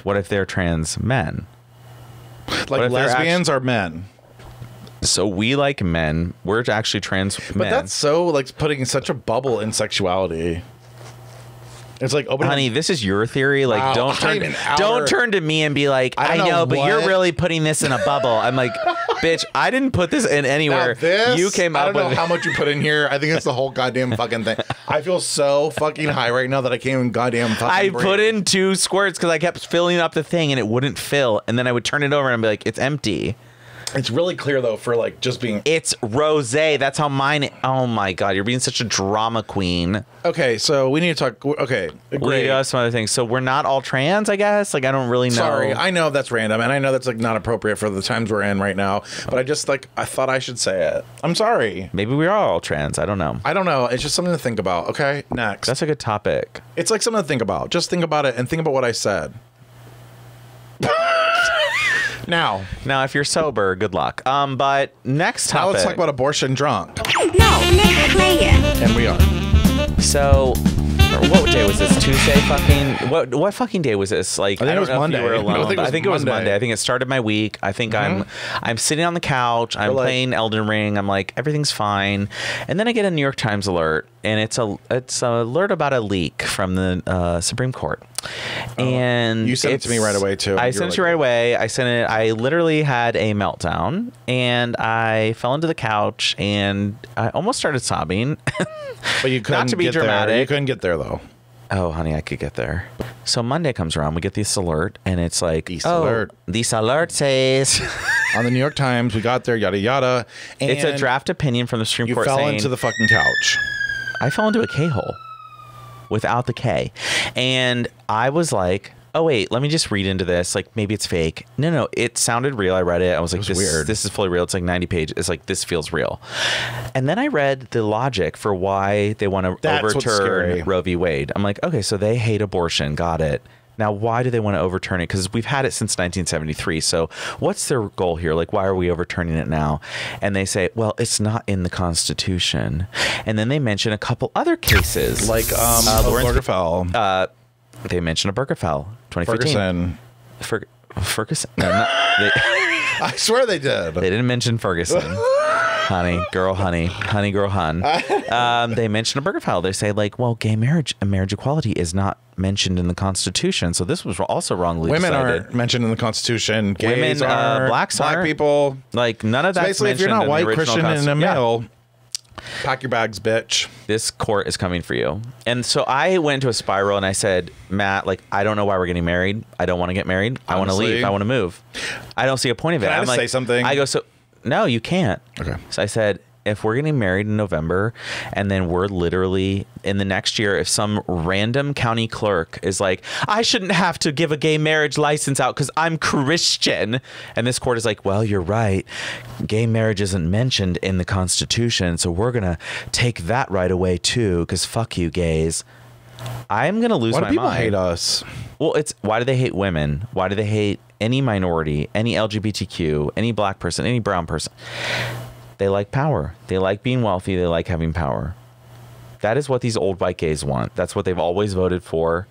What if they're trans men? Like lesbians are men. So we like men. We're actually trans men. But that's so like putting such a bubble in sexuality. It's like, honey, this is your theory. Like, wow, don't turn to me and be like, I know, but you're really putting this in a bubble. I'm like, bitch, I didn't put this in anywhere. You came up with it. I don't know how much you put in here. I think it's the whole goddamn fucking thing. I feel so fucking high right now that I can't even goddamn fucking breathe. Put in 2 squirts because I kept filling up the thing and it wouldn't fill. And then I would turn it over and I'd be like, it's empty. It's really clear though for like just being. It's rosé. That's how mine. Oh my god, you're being such a drama queen. Okay, so we need to talk. Okay, great. We have some other things. So we're not all trans, I guess. Like I don't really know. Sorry, I know that's random, and I know that's like not appropriate for the times we're in right now. But I just like I thought I should say it. I'm sorry. Maybe we are all trans. I don't know. I don't know. It's just something to think about. Okay, next. That's a good topic. It's like something to think about. Just think about it and think about what I said. Now, if you're sober, good luck. But next topic. Now let's talk about abortion drunk. No, never play it. And we are. So, what day was this? Tuesday? Fucking what fucking day was this? Like, I think it was Monday. I think it was Monday. I think it started my week. I think I'm sitting on the couch. I'm playing Elden Ring. I'm like, everything's fine. And then I get a New York Times alert, and it's an alert about a leak from the Supreme Court. And you sent it to me right away too. I sent it to you right away. I literally had a meltdown, and I fell into the couch, and I almost started sobbing. But you couldn't Not to be get dramatic. There. You couldn't get there though. Oh, honey, I could get there. So Monday comes around, we get this alert, and it's like, this alert says on the New York Times, we got there, yada yada. And it's a draft opinion from the Supreme Court. You fell saying, into the fucking couch. I fell into a K-hole without the K, and I was like, oh wait, let me just read into this. Like, maybe it's fake. No, it sounded real. I read it. I was like, this is fully real. It's like 90 pages. It's like, this feels real. And then I read the logic for why they want to overturn Roe v. Wade. I'm like, okay, so they hate abortion. Got it. Now, why do they want to overturn it? Because we've had it since 1973. So what's their goal here? Like, why are we overturning it now? And they say, well, it's not in the Constitution. And then they mention a couple other cases. Like Obergefell. They mentioned a Obergefell, 2015. Ferguson. No, I swear they did. They didn't mention Ferguson. Honey, girl, hun. They mentioned a Obergefell. They say, like, well, gay marriage and marriage equality is not mentioned in the Constitution. So this was also wrongly decided. Women aren't mentioned in the Constitution. Gays are. Blacks Black aren't. People. Like, none of that's basically, if you're not white, Christian, and a male... Pack your bags, bitch. This court is coming for you. And so I went into a spiral, and I said, Matt, like, I don't know why we're getting married. I don't want to get married. I want to leave. I want to move. I don't see a point of it. Can I just say something? I go, no, you can't. Okay. So I said, if we're getting married in November, and then we're literally in the next year, if some random county clerk is like, I shouldn't have to give a gay marriage license out because I'm Christian, and this court is like, well, you're right, gay marriage isn't mentioned in the Constitution, so we're gonna take that right away too, because fuck you, gays. I'm gonna lose my mind. Why do people hate us? Well, it's why do they hate women? Why do they hate any minority, any LGBTQ, any black person, any brown person? They like power. They like being wealthy. They like having power. That is what these old white gays want. That's what they've always voted for.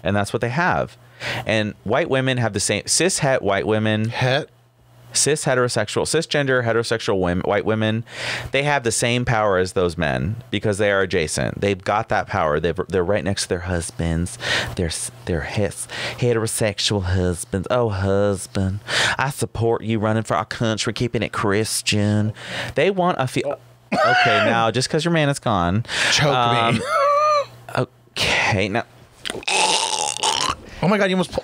And that's what they have. And white women have the same cis-het white women. Cisgender heterosexual women, white women, they have the same power as those men because they are adjacent. They've got that power. They're right next to their husbands. They're heterosexual husbands. Oh, husband, I support you running for our country, keeping it Christian. They want a okay, now just because your man is gone, choke me. Okay, now. Oh my God, you almost.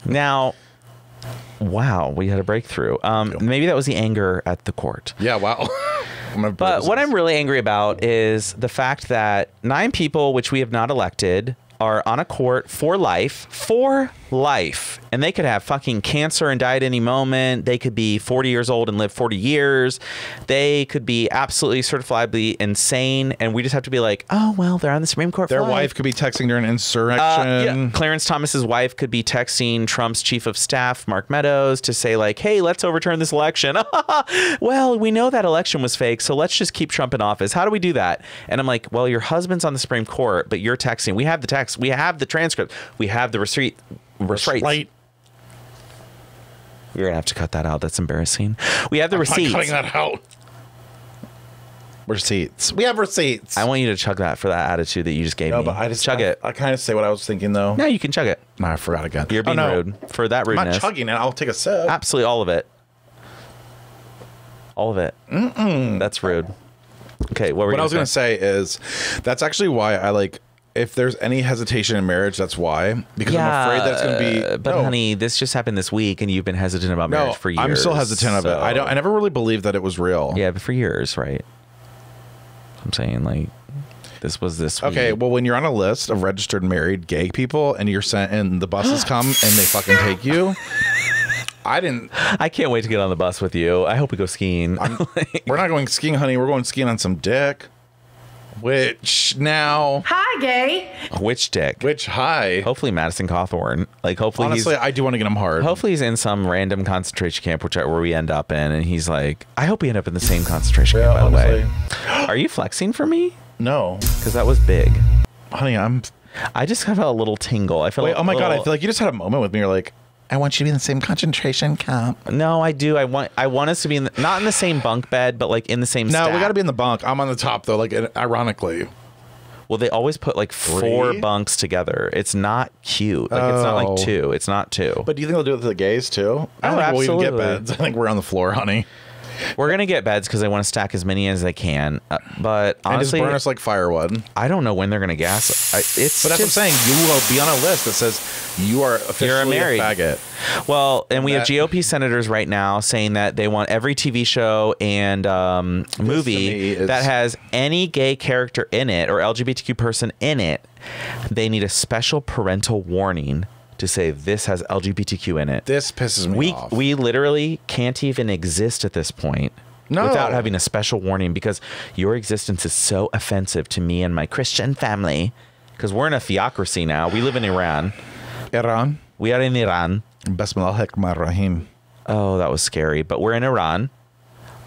Now. Wow, we had a breakthrough. Maybe that was the anger at the court. Yeah, wow. But what I'm really angry about is the fact that 9 people, which we have not elected, are on a court for life. And they could have fucking cancer and die at any moment. They could be 40 years old and live 40 years. They could be absolutely certifiably insane. And we just have to be like, oh, well, they're on the Supreme Court. Their wife could be texting during insurrection. Yeah. Clarence Thomas's wife could be texting Trump's chief of staff, Mark Meadows, to say like, hey, let's overturn this election. Well, we know that election was fake, so let's just keep Trump in office. How do we do that? And I'm like, well, your husband's on the Supreme Court, but you're texting. We have the text. We have the transcript. We have the receipt. Restraint. You're gonna have to cut that out. That's embarrassing. We have the receipts. I'm cutting that out. Receipts. We have receipts. I want you to chug that for that attitude that you just gave me. But I just chug it. I kind of say what I was thinking though. No, you can chug it. No, I forgot again. You're being rude for that rudeness. I'm not chugging it. I'll take a sip. Absolutely, all of it. All of it. That's rude. Okay, what I was gonna say is that's actually why I like. If there's any hesitation in marriage, that's why. Because I'm afraid that it's going to be... But honey, this just happened this week, and you've been hesitant about marriage for years. I'm still hesitant of it. I never really believed that it was real. Yeah, but for years, right? I'm saying, like, this was this week. Okay, well, when you're on a list of registered married gay people, and you're sent, and the buses come, and they fucking take you... I can't wait to get on the bus with you. I hope we go skiing. We're not going skiing, honey. We're going skiing on some dick. Which now? Hi, gay. Which dick? Which hi? Hopefully Madison Cawthorn. Like hopefully. Honestly, I do want to get him hard. Hopefully he's in some random concentration camp, where we end up in, and he's like, I hope we end up in the same concentration camp. By the way, are you flexing for me? No, because that was big. honey, I just felt a little tingle. I feel oh my God, I feel like you just had a moment with me. You're like, I want you to be in the same concentration camp. No, I do. I want us to be not in the same bunk bed, but like in the same No, stack. we got to be in the bunk. I'm on the top though, like ironically. Well, they always put like 4 bunks together. It's not cute. Like it's not like 2. It's not 2. But do you think they'll do it to the gays too? I don't think we'll even get beds. I think we're on the floor, honey. We're going to get beds because they want to stack as many as they can. But honestly, and just burn us like firewood. I don't know when they're going to gas us. But that's what I'm saying. You will be on a list that says you are officially a faggot. Well, and we have GOP senators right now saying that they want every TV show and movie that has any gay character in it or LGBTQ person in it, they need a special parental warning to say this has LGBTQ in it. This pisses me off. We literally can't even exist at this point without having a special warning because your existence is so offensive to me and my Christian family because we're in a theocracy now. We live in Iran. Iran? We are in Iran. Bismillahirrahmanirrahim. Oh, that was scary. But we're in Iran.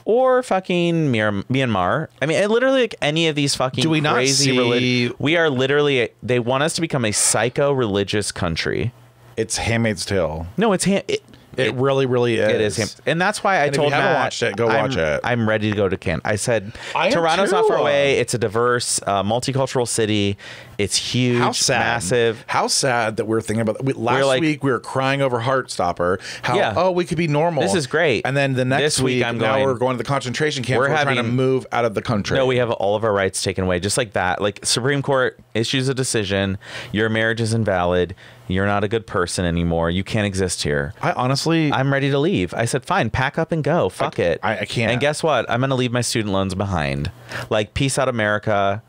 Or fucking Myanmar. I mean, literally, like any of these fucking crazy religions. We are literally, they want us to become a psycho-religious country. It's Handmaid's Tale. No, it's it really, really is. It is. And that's why I told Matt, if you haven't watched it, go watch it. I'm ready to go to Canada. I said, Toronto's not far away. It's a diverse, multicultural city. It's huge, massive. How sad that we're thinking about that. Last week, we were crying over Heartstopper. How, we could be normal. This is great. And then the next week, we're going to the concentration camp. We're trying to move out of the country. No, we have all of our rights taken away. Just like that. Like Supreme Court issues a decision. Your marriage is invalid. You're not a good person anymore. You can't exist here. I'm ready to leave. I said, fine, pack up and go. Fuck it. I can't. And guess what? I'm going to leave my student loans behind. Like, peace out, America.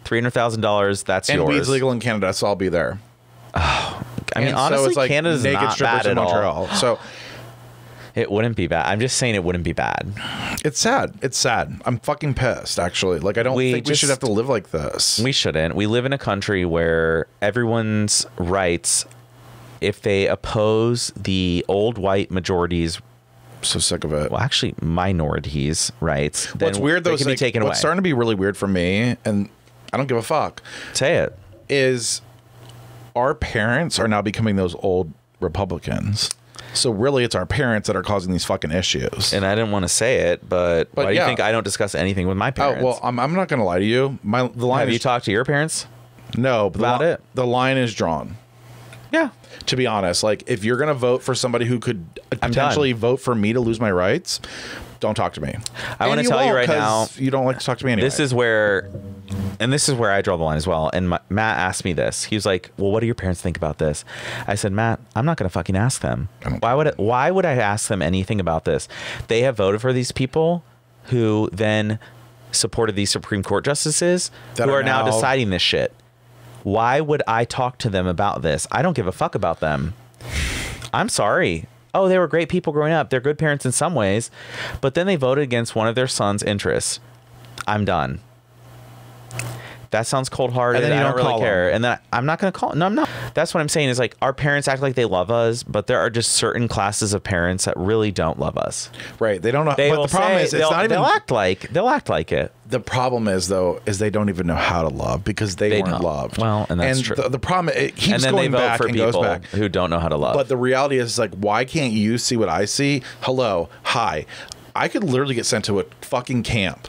$300,000. That's yours. And weed's legal in Canada, so I'll be there. Oh, I mean, honestly, like Canada's not bad at all. So it wouldn't be bad. I'm just saying it wouldn't be bad. It's sad. It's sad. I'm fucking pissed, actually. Like, I don't think we should have to live like this. We shouldn't. We live in a country where everyone's rights, if they oppose the old white majorities, so sick of it. Well, actually, minorities' rights. Then what's weird, though, is like, taken away. What's starting to be really weird for me, and I don't give a fuck. Say it. Is our parents are now becoming those old Republicans. So really, it's our parents that are causing these fucking issues. And I didn't want to say it, but why do you think I don't discuss anything with my parents? Oh, well, I'm not going to lie to you. The line Have you talked to your parents? No, but about it? The line is drawn. Yeah. To be honest, like, if you're going to vote for somebody who could potentially vote for me to lose my rights, don't talk to me. I want to tell you right now, you don't like to talk to me anyway. This is where I draw the line as well. And Matt asked me this. He was like, well, what do your parents think about this? I said, Matt, I'm not going to fucking ask them. Why would I ask them anything about this? They have voted for these people who then supported these Supreme Court justices who are now deciding this shit. Why would I talk to them about this? I don't give a fuck about them. I'm sorry. Oh, they were great people growing up. They're good parents in some ways, but then they voted against one of their son's interests. I'm done. That sounds cold-hearted. I don't really care. And then I'm not going to call. No, I'm not. That's what I'm saying is, like, our parents act like they love us, but there are just certain classes of parents that really don't love us. Right. They don't know. But the problem is, it's not even. They'll act like it. The problem is, though, is they don't even know how to love because they weren't loved. Well, and that's true. The problem, it keeps going back and goes back. Who don't know how to love. But the reality is, like, why can't you see what I see? Hello, hi. I could literally get sent to a fucking camp.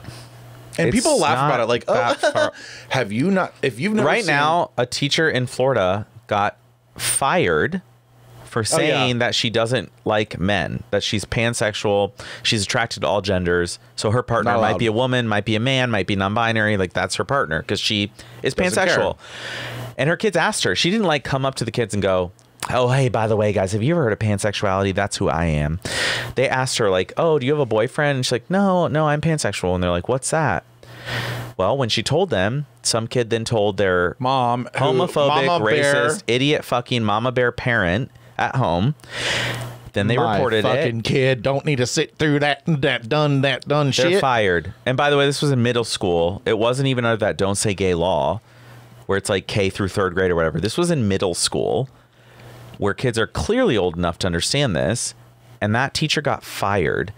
And people laugh about it like, oh, have you not, if you've never Right now, a teacher in Florida got fired for saying that she doesn't like men, that she's pansexual, she's attracted to all genders. So her partner might be a woman, might be a man, might be non-binary. Like, that's her partner because she is pansexual. And her kids asked her. She didn't like come up to the kids and go, oh, hey, by the way, guys, have you ever heard of pansexuality? That's who I am. They asked her, like, oh, do you have a boyfriend? And she's like, no, I'm pansexual. And they're like, what's that? Well, when she told them, some kid then told their homophobic, racist, idiot fucking mama bear parent at home. Then they reported it. My fucking kid don't need to sit through that done shit. They're fired. And by the way, this was in middle school. It wasn't even under that don't say gay law where it's like K through third grade or whatever. This was in middle school, where kids are clearly old enough to understand this, and that teacher got fired.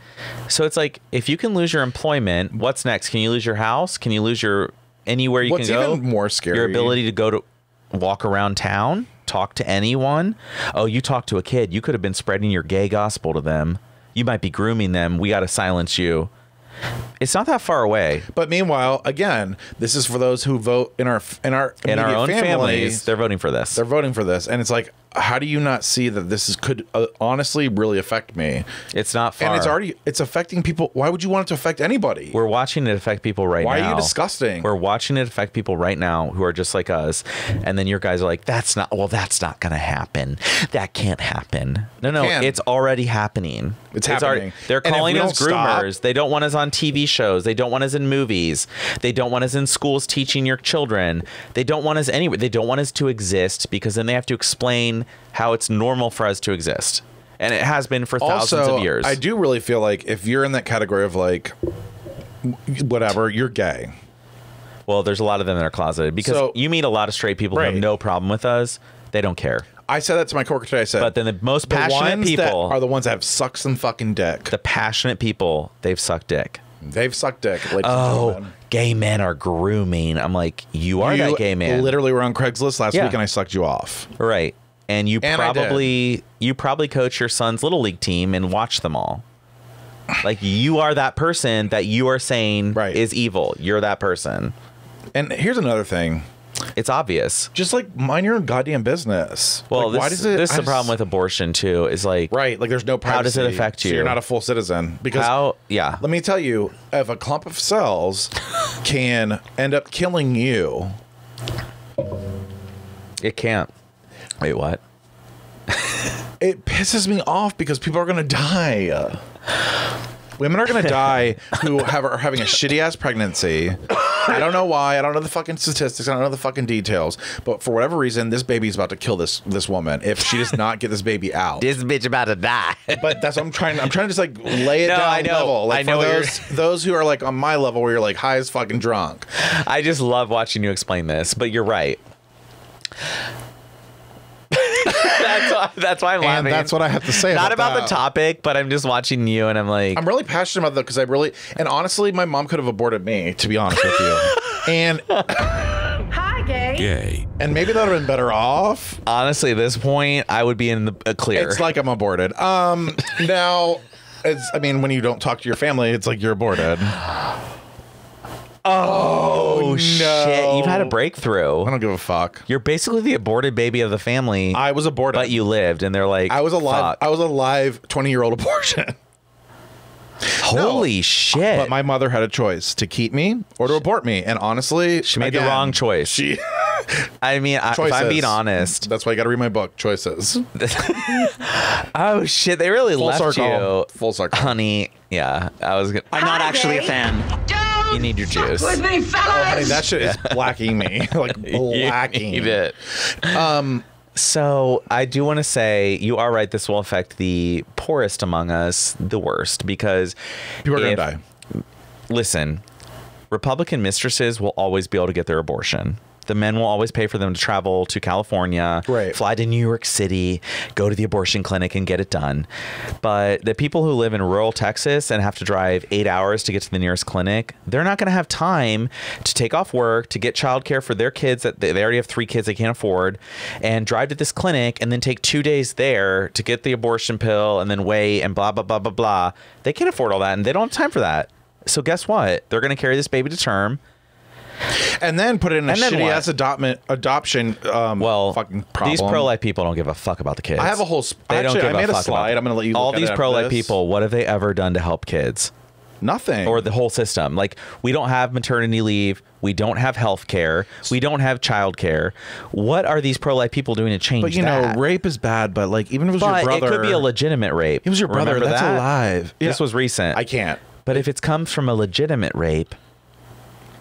So it's like, if you can lose your employment, what's next? Can you lose your house? Can you lose your anywhere you can go. What's even more scary? Your ability to go to walk around town, talk to anyone. Oh, you talk to a kid. You could have been spreading your gay gospel to them. You might be grooming them. We got to silence you. It's not that far away. But meanwhile, again, this is for those who vote in our own families. They're voting for this. They're voting for this, and it's like, how do you not see that this could honestly really affect me? It's not far, and it's affecting people. Why would you want it to affect anybody? We're watching it affect people right now. Why are you disgusting? We're watching it affect people right now who are just like us, and then your guys are like, that's not gonna happen. That can't happen. No, it's already happening. It's happening. They're calling us groomers. They don't want us on TV shows. They don't want us in movies. They don't want us in schools teaching your children. They don't want us anywhere. They don't want us to exist, because then they have to explain how it's normal for us to exist. And it has been for thousands of years. I do really feel like if you're in that category of like, whatever, you're gay. Well, there's a lot of them that are closeted, because you meet a lot of straight people who have no problem with us. They don't care. I said that to my coworker today. I said, but then the most passionate people are the ones that have sucked some fucking dick. The passionate people, they've sucked dick. They've sucked dick. Gay men are grooming. I'm like, you are that gay man. Literally were on Craigslist last week, and I sucked you off. Right. And you probably coach your son's little league team and watch them all. Like, you are that person that you are saying is evil. You're that person. And here's another thing. It's obvious. Just like, mind your own goddamn business. Well, like, this is the problem with abortion too. Is like, like there's no privacy. How does it affect you? So you're not a full citizen. Because let me tell you, if a clump of cells can end up killing you, it can't. Wait, what? It pisses me off because people are gonna die. Women are gonna die who are having a shitty ass pregnancy. I don't know why. I don't know the fucking statistics. I don't know the fucking details. But for whatever reason, this baby is about to kill this woman if she does not get this baby out. This bitch about to die. But that's what I'm trying to just like lay it down I know. level. Like, I know those who are like on my level where you're like high as fucking drunk. I just love watching you explain this, but you're right. That's why I'm laughing. And that's what I have to say. Not about the topic, but I'm just watching you, and I'm like, I'm really passionate about that because and honestly, my mom could have aborted me, to be honest with you. And hi, gay. And maybe that would have been better off. Honestly, at this point, I would be in the clear. It's like I'm aborted. Now, when you don't talk to your family, it's like you're aborted. Oh, no. Shit. You've had a breakthrough. I don't give a fuck. You're basically the aborted baby of the family. I was aborted. But you lived, and they're like, I was alive. Fuck. I was a live 20-year-old abortion. Holy shit. But my mother had a choice to keep me or to abort me. And honestly, she made the wrong choice. I mean, if I'm being honest. That's why you got to read my book, Choices. Oh, shit. They really left you. Full circle. Honey. Yeah. I'm not actually a fan. You need your juice. With me, fellas. Oh, honey, that shit is blacking me. Like, blacking. You need it. So I do want to say you are right. This will affect the poorest among us the worst, because people are going to die. Listen, Republican mistresses will always be able to get their abortion. The men will always pay for them to travel to California, fly to New York City, go to the abortion clinic and get it done. But the people who live in rural Texas and have to drive 8 hours to get to the nearest clinic, they're not going to have time to take off work, to get childcare for their kids that they already have 3 kids they can't afford, and drive to this clinic and then take 2 days there to get the abortion pill and then wait and blah, blah, blah, blah, blah. They can't afford all that, and they don't have time for that. So guess what? They're going to carry this baby to term. And then put it in a shitty ass adoption fucking problem. These pro-life people don't give a fuck about the kids. I have a whole I made a slide. I'm going to let you look all at these it pro-life people, what have they ever done to help kids? Nothing. Or the whole system. Like, we don't have maternity leave. We don't have health care. We don't have child care. What are these pro-life people doing to change that? But you know, rape is bad, but like, even if it was your brother. It could be a legitimate rape. It was your brother. Remember That's that? alive. This was recent. I can't. But if it comes from a legitimate rape.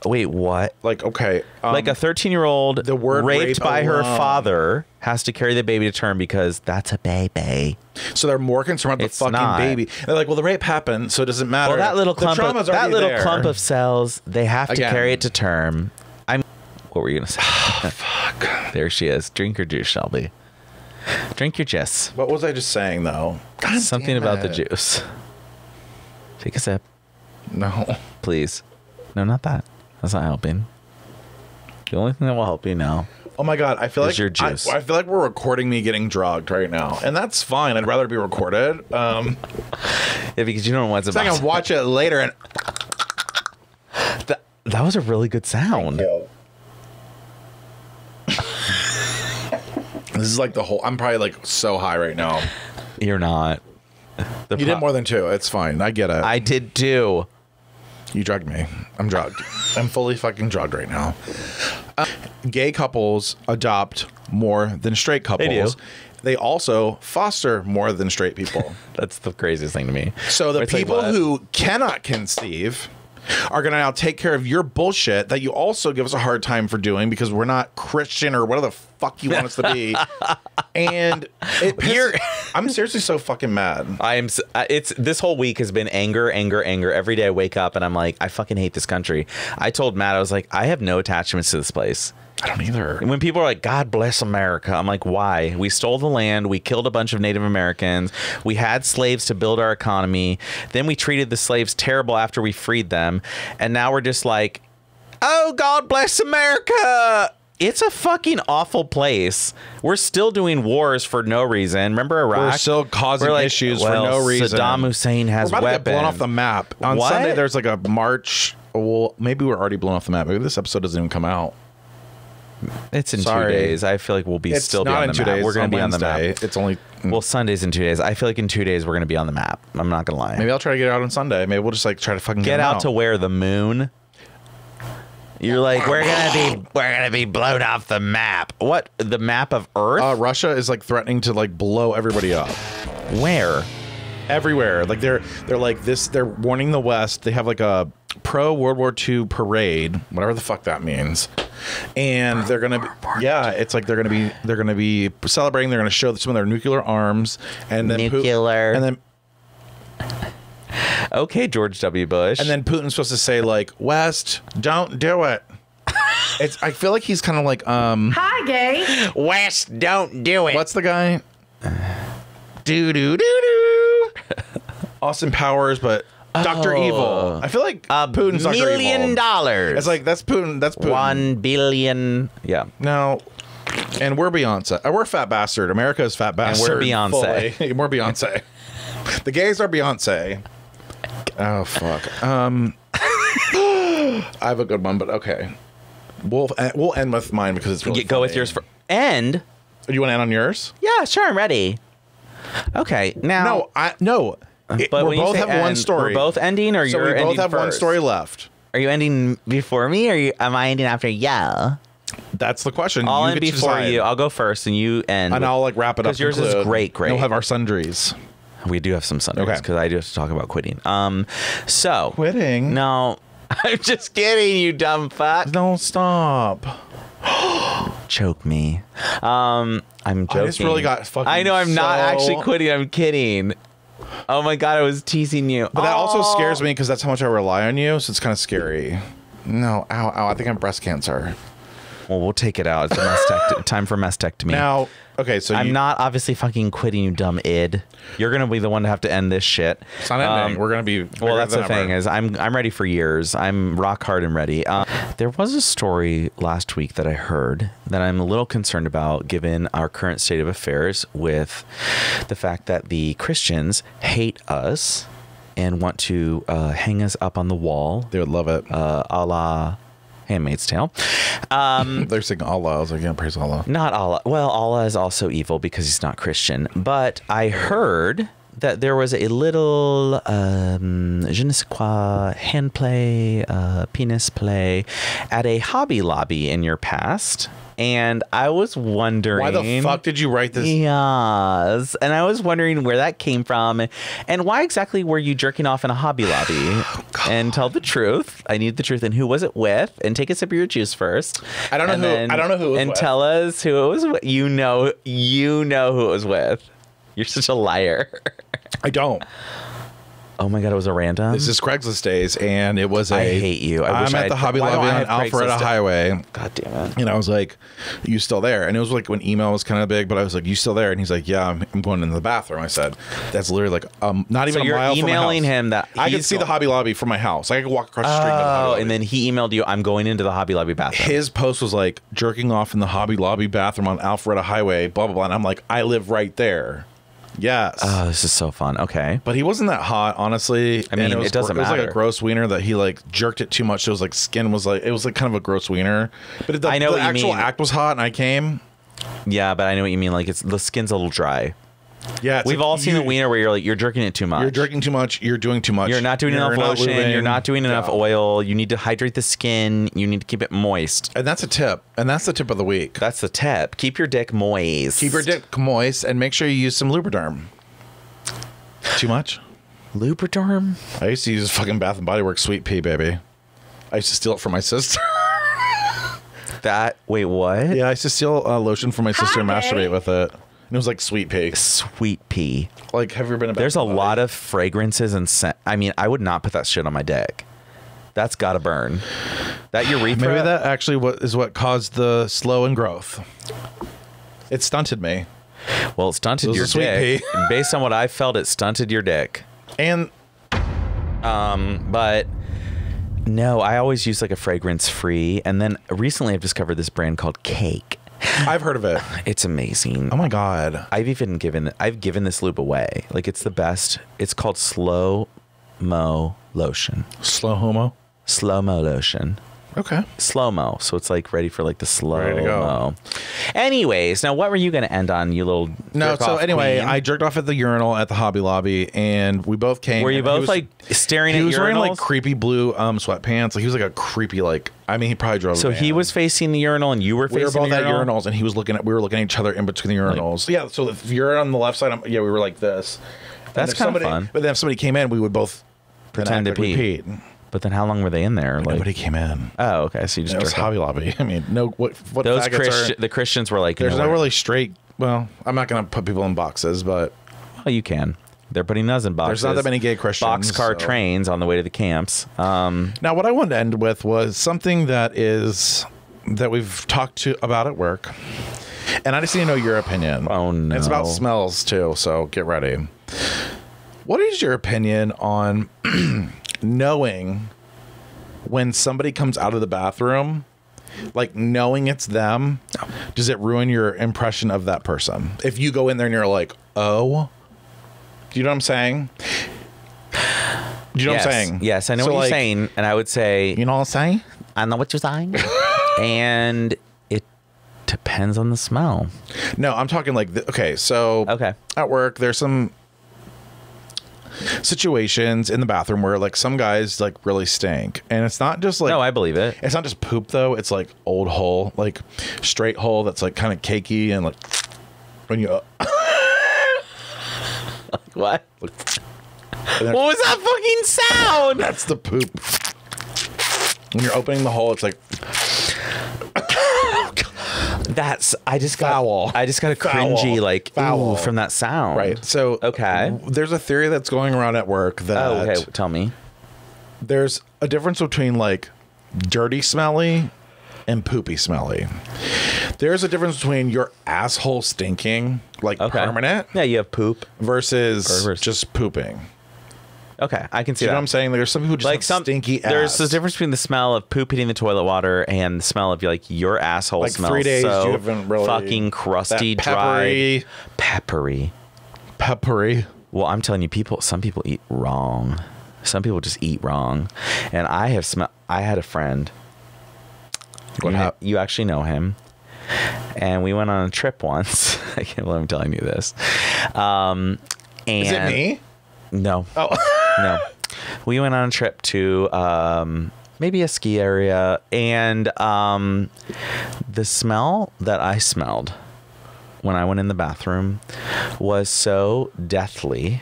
Wait, what? Like, okay. Like a 13-year-old raped by her father has to carry the baby to term because that's a baby. So they're more concerned about the fucking baby. They're like, well, the rape happened, so it doesn't matter. Well, that little clump of cells, they have to carry it to term. What were you going to say? Oh, fuck. There she is. Drink your juice, Shelby. Drink your juice. What was I just saying, though? God Something about the juice. Take a sip. No. Please. No, not that. That's not helping. The only thing that will help you now. Oh my God, I feel like your juice. I feel like we're recording me getting drugged right now, and that's fine. I'd rather be recorded. Yeah, because you don't know what's about. I can watch it later, and that was a really good sound. This is like the whole. I'm probably like so high right now. You're not. You did more than 2. It's fine. I get it. I did 2. You drugged me. I'm drugged. I'm fully fucking drugged right now. Gay couples adopt more than straight couples. They do. They also foster more than straight people. That's the craziest thing to me. So the people who cannot conceive are going to now take care of your bullshit that you also give us a hard time for doing because we're not Christian or whatever the fuck you want us to be. And I'm seriously so fucking mad. This whole week has been anger. Every day I wake up and I'm like, I fucking hate this country. I told Matt, I was like, I have no attachments to this place. I don't either. And when people are like, God bless America, I'm like, why? We stole the land. We killed a bunch of Native Americans. We had slaves to build our economy. Then we treated the slaves terrible after we freed them. And now we're just like, oh, God bless America. It's a fucking awful place. We're still doing wars for no reason. Remember Iraq? We're still causing issues for no reason. Saddam Hussein has we're about weapons. To get blown off the map. On Sunday, there's like a march. Well, maybe we're already blown off the map. Maybe this episode doesn't even come out. It's in 2 days. I feel like we'll be still be on the map. We're going to be on the map. It's only Sunday's in 2 days. I feel like in 2 days we're going to be on the map. I'm not going to lie. Maybe I'll try to get out on Sunday. Maybe we'll just like try to fucking get out to where the moon. You're like, we're gonna be blown off the map. What? The map of Earth? Russia is like threatening to like blow everybody up. Where? Everywhere. Like they're like this. They're warning the West. They have like a pro World War II parade, whatever the fuck that means. And they're gonna be, it's like they're gonna be celebrating. They're gonna show some of their nuclear arms and then and then. Okay, George W. Bush. And then Putin's supposed to say like, West, don't do it. I feel like he's kind of like hi, gay. West, don't do it. What's the guy? Austin Powers, but Dr. Evil. I feel like Putin's Dr. Evil. $1 million. It's like that's Putin. That's Putin. 1 billion. Yeah. No. And we're Beyonce. We're Fat Bastard. America is Fat Bastard. And we're Beyonce. We're Beyonce. The gays are Beyonce. Oh fuck. I have a good one, but okay. We'll end with mine because it's really go with yours for end. Do you want to end on yours? Yeah, sure. I'm ready. Okay. Now. No. We both have one story. We're both ending, or you're ending we both have first? one story left. Are you ending before me, or am I ending after you? That's the question. I'll end before you. I'll go first, and you end. And I'll like wrap it up. Because yours is great. We'll have our sundries. We do have some sundries because I do have to talk about quitting. So quitting? No, I'm just kidding. You dumb fuck. Don't stop. Choke me. I'm joking. I just really got fucking. I know. I'm not actually quitting. I'm kidding. Oh my God, I was teasing you. But that also scares me because that's how much I rely on you. So it's kind of scary. No, ow. I think I have breast cancer. Well, we'll take it out. It's time for mastectomy. Now, okay, so I'm not obviously fucking quitting, you dumb id. You're gonna be the one to have to end this shit. It's not ending. We're gonna be. Well, that's the thing is, I'm ready for years. I'm rock hard and ready. There was a story last week that I heard that I'm a little concerned about, given our current state of affairs, with the fact that the Christians hate us and want to hang us up on the wall. They would love it. A la Handmaid's Tale. They're saying Allah. I was like, yeah, praise Allah. Not Allah. Well, Allah is also evil because he's not Christian. But I heard that there was a little je ne sais quoi hand play, penis play at a Hobby Lobby in your past. And I was wondering, why the fuck did you write this? Yes. And I was wondering where that came from and why exactly were you jerking off in a Hobby Lobby? And tell the truth. I need the truth. And who was it with? And take a sip of your juice first. I don't know who. I don't know who it was and with. Tell us who it was with. You know who it was with. You're such a liar. I don't. Oh my God, it was a random? This is Craigslist days, and it was I hate you. I'm at the Hobby Lobby on Alpharetta Highway. God damn it. And I was like, you still there? And it was like when email was kind of big, but I was like, you still there? And he's like, yeah, I'm going into the bathroom. I said, that's literally like not even a mile from my house. You're emailing him that I could see the Hobby Lobby from my house. I could walk across the street to the Hobby Lobby. And then he emailed you, I'm going into the Hobby Lobby bathroom. His post was like, jerking off in the Hobby Lobby bathroom on Alpharetta Highway, blah, blah, blah. And I'm like, I live right there. Yes. Oh, this is so fun. Okay. But he wasn't that hot, honestly. I mean, it doesn't matter. It was like a gross wiener that he like jerked it too much. It was like skin was like, it was like kind of a gross wiener. But I know the what you actual mean. act was hot and I came. Yeah, but I know what you mean. Like the skin's a little dry. Yeah. We've all seen the wiener where you're like, you're jerking it too much. You're jerking too much. You're doing too much. You're not doing enough lotion. Lubing. You're not doing enough oil. You need to hydrate the skin. You need to keep it moist. And that's a tip. And that's the tip of the week. That's the tip. Keep your dick moist. Keep your dick moist and make sure you use some Lubriderm. Too much? Lubriderm? I used to use fucking Bath and Body Works Sweet Pea, baby. I used to steal it from my sister. Wait, what? Yeah, I used to steal lotion from my sister and masturbate with it. And it was like Sweet Pea. Sweet Pea. Like, have you ever been a Bath There's a and Body? lot of fragrances and scent. I mean, I would not put that shit on my dick. That's got to burn. That urethra? Maybe that actually is what caused the slow and growth. It stunted me. Well, it stunted your dick. Based on what I felt, it stunted your dick. And but no, I always use like a fragrance free. And then recently I've discovered this brand called Cake. I've heard of it. It's amazing. Oh my God. I've given this lube away. Like, it's the best. It's called Slow Mo Lotion. Slow-mo lotion. Okay. Slow-mo. So it's like ready for like the Ready to go. slow-mo. Anyways, now what were you going to end on, you little No, so anyway, queen? I jerked off at the urinal at the Hobby Lobby, and we both came. Were you both like staring at urinals? He was wearing like creepy blue sweatpants. Like he was like a creepy he probably drove. So he was facing the urinal and you were facing the urinal? We were both at urinals, and he was looking at. We were looking at each other in between the urinals. Yeah. So if you're on the left side, we were like this. That's kind of fun. But then if somebody came in, we would both pretend to pee. But then how long were they in there? Like, nobody came in. Oh, okay. So you just it was Hobby Lobby. I mean, no. What those the Christians were like. There's no really straight. Well, I'm not going to put people in boxes, but well, you can. They're putting us in boxes. There's not that many gay Christians. Boxcar trains on the way to the camps. Now, what I wanted to end with was something that we've talked about at work, and I just need to know your opinion. Oh no! It's about smells too, so get ready. What is your opinion on knowing when somebody comes out of the bathroom, like knowing it's them? Does it ruin your impression of that person if you go in there and you're like, oh? Do you know what I'm saying? Do you know what I'm saying? Yes, I know what you're saying. And I would say... You know what I'm saying? I know what you're saying. And it depends on the smell. No, I'm talking like... Okay, so... Okay. At work, there's some situations in the bathroom where like some guys like really stink. And it's not just like... No, I believe it. It's not just poop, though. It's like old hole. Like straight hole that's like kind of cakey and like... When you... What? What was that fucking sound? That's the poop. When you're opening the hole, it's like I just got a cringy like ooh, from that sound. Right. So okay. There's a theory that's going around at work that okay, tell me. There's a difference between like dirty smelly and poopy smelly. There's a difference between your asshole stinking, like permanent. Yeah, you have poop. Versus just pooping. Okay, I can see you that. know what I'm saying? There's some people who just like have stinky ass. There's this difference between the smell of poop hitting the toilet water and the smell of like your asshole like smells 3 days so you haven't really fucking crusty, dry, peppery. Well, I'm telling you, some people eat wrong. Some people just eat wrong. And I had a friend. You actually know him. And we went on a trip once. I can't believe I'm telling you this. And is it me? No. Oh. No. We went on a trip to maybe a ski area. And the smell that I smelled when I went in the bathroom was so deathly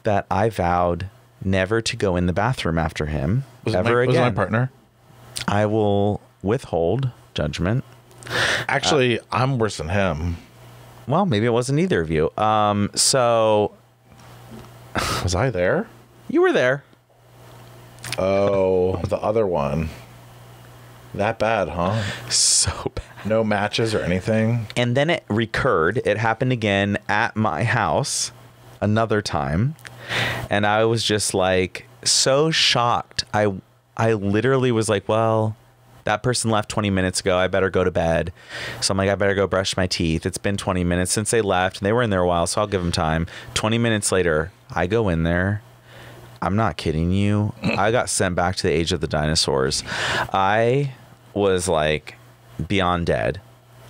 that I vowed never to go in the bathroom after him ever again. Was my partner? I will withhold judgment. Actually, I'm worse than him. Well, maybe it wasn't either of you. So Was I there? You were there. Oh, the other one. That bad, huh? So bad. No matches or anything. And then it recurred. It happened again at my house another time. And I was just like so shocked. I literally was like, well, that person left 20 minutes ago. I better go to bed. So I'm like, I better go brush my teeth. It's been 20 minutes since they left. And they were in there a while, so I'll give them time. 20 minutes later, I go in there. I'm not kidding you. I got sent back to the age of the dinosaurs. I was like beyond dead.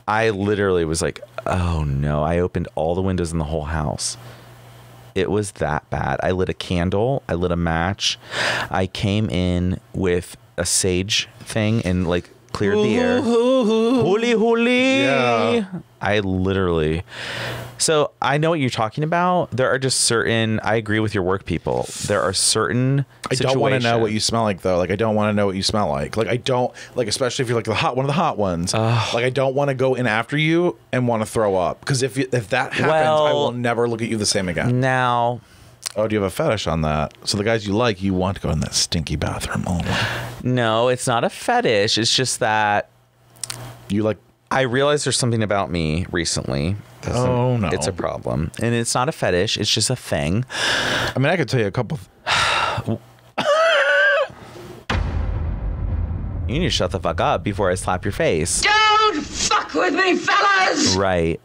I literally was like, oh no. I opened all the windows in the whole house. It was that bad. I lit a candle. I lit a match. I came in with a sage thing and like cleared the air. Holy, holy. Yeah. I literally. So I know what you're talking about. There are just certain. I agree with your work people. There are certain. I don't want to know what you smell like though. Like I don't want to know what you smell like. Like I don't like, especially if you're like one of the hot ones. Like I don't want to go in after you and want to throw up because if that happens, I will never look at you the same again. Now. Oh, do you have a fetish on that? So the guys you like, you want to go in that stinky bathroom only. No, it's not a fetish. It's just that you like. I realized there's something about me recently. Oh no, it's a problem, and it's not a fetish. It's just a thing. I mean, I could tell you a couple. You need to shut the fuck up before I slap your face. Don't fuck with me, fellas. Right.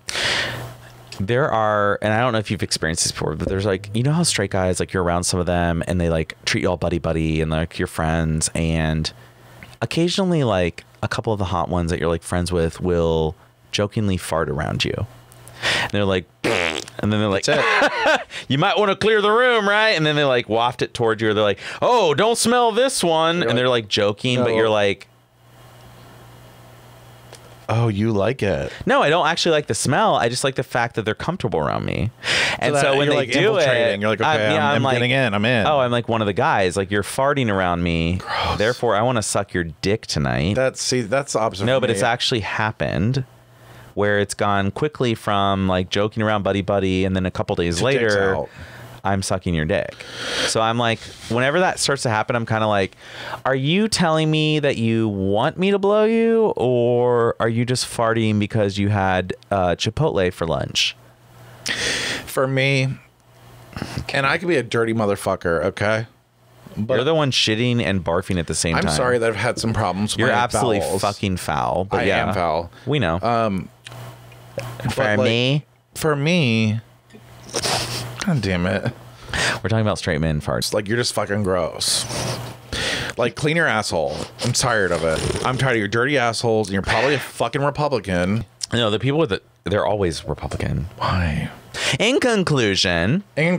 There are, and I don't know if you've experienced this before, but there's like, you know how straight guys, like you're around some of them and they like treat you all buddy and like your friends, and occasionally like a couple of the hot ones that you're like friends with will jokingly fart around you. And they're like, and then they're like, you might want to clear the room, right? And then they like waft it towards you, or they're like, oh, don't smell this one. And they're like joking, but you're like, oh, you like it? No, I don't actually like the smell. I just like the fact that they're comfortable around me. And so when they like do it, you're like, okay, I'm like, getting in. I'm in. Oh, I'm like one of the guys. Like you're farting around me. Gross. Therefore, I want to suck your dick tonight. That's the opposite. No, but it's actually happened where it's gone quickly from like joking around buddy, and then a couple days later, I'm sucking your dick. So I'm like, whenever that starts to happen, I'm kind of like, are you telling me that you want me to blow you, or are you just farting because you had Chipotle for lunch? For me, and I could be a dirty motherfucker, okay? But you're the one shitting and barfing at the same time. I'm sorry that I've had some problems with You're my absolutely bowels. fucking foul. But I am foul. We know. For me, God damn it. We're talking about straight men farts. Like, you're just fucking gross. Like, clean your asshole. I'm tired of it. I'm tired of your dirty assholes, and you're probably a fucking Republican. No, the people with it, they're always Republican. Why? In conclusion. Well, in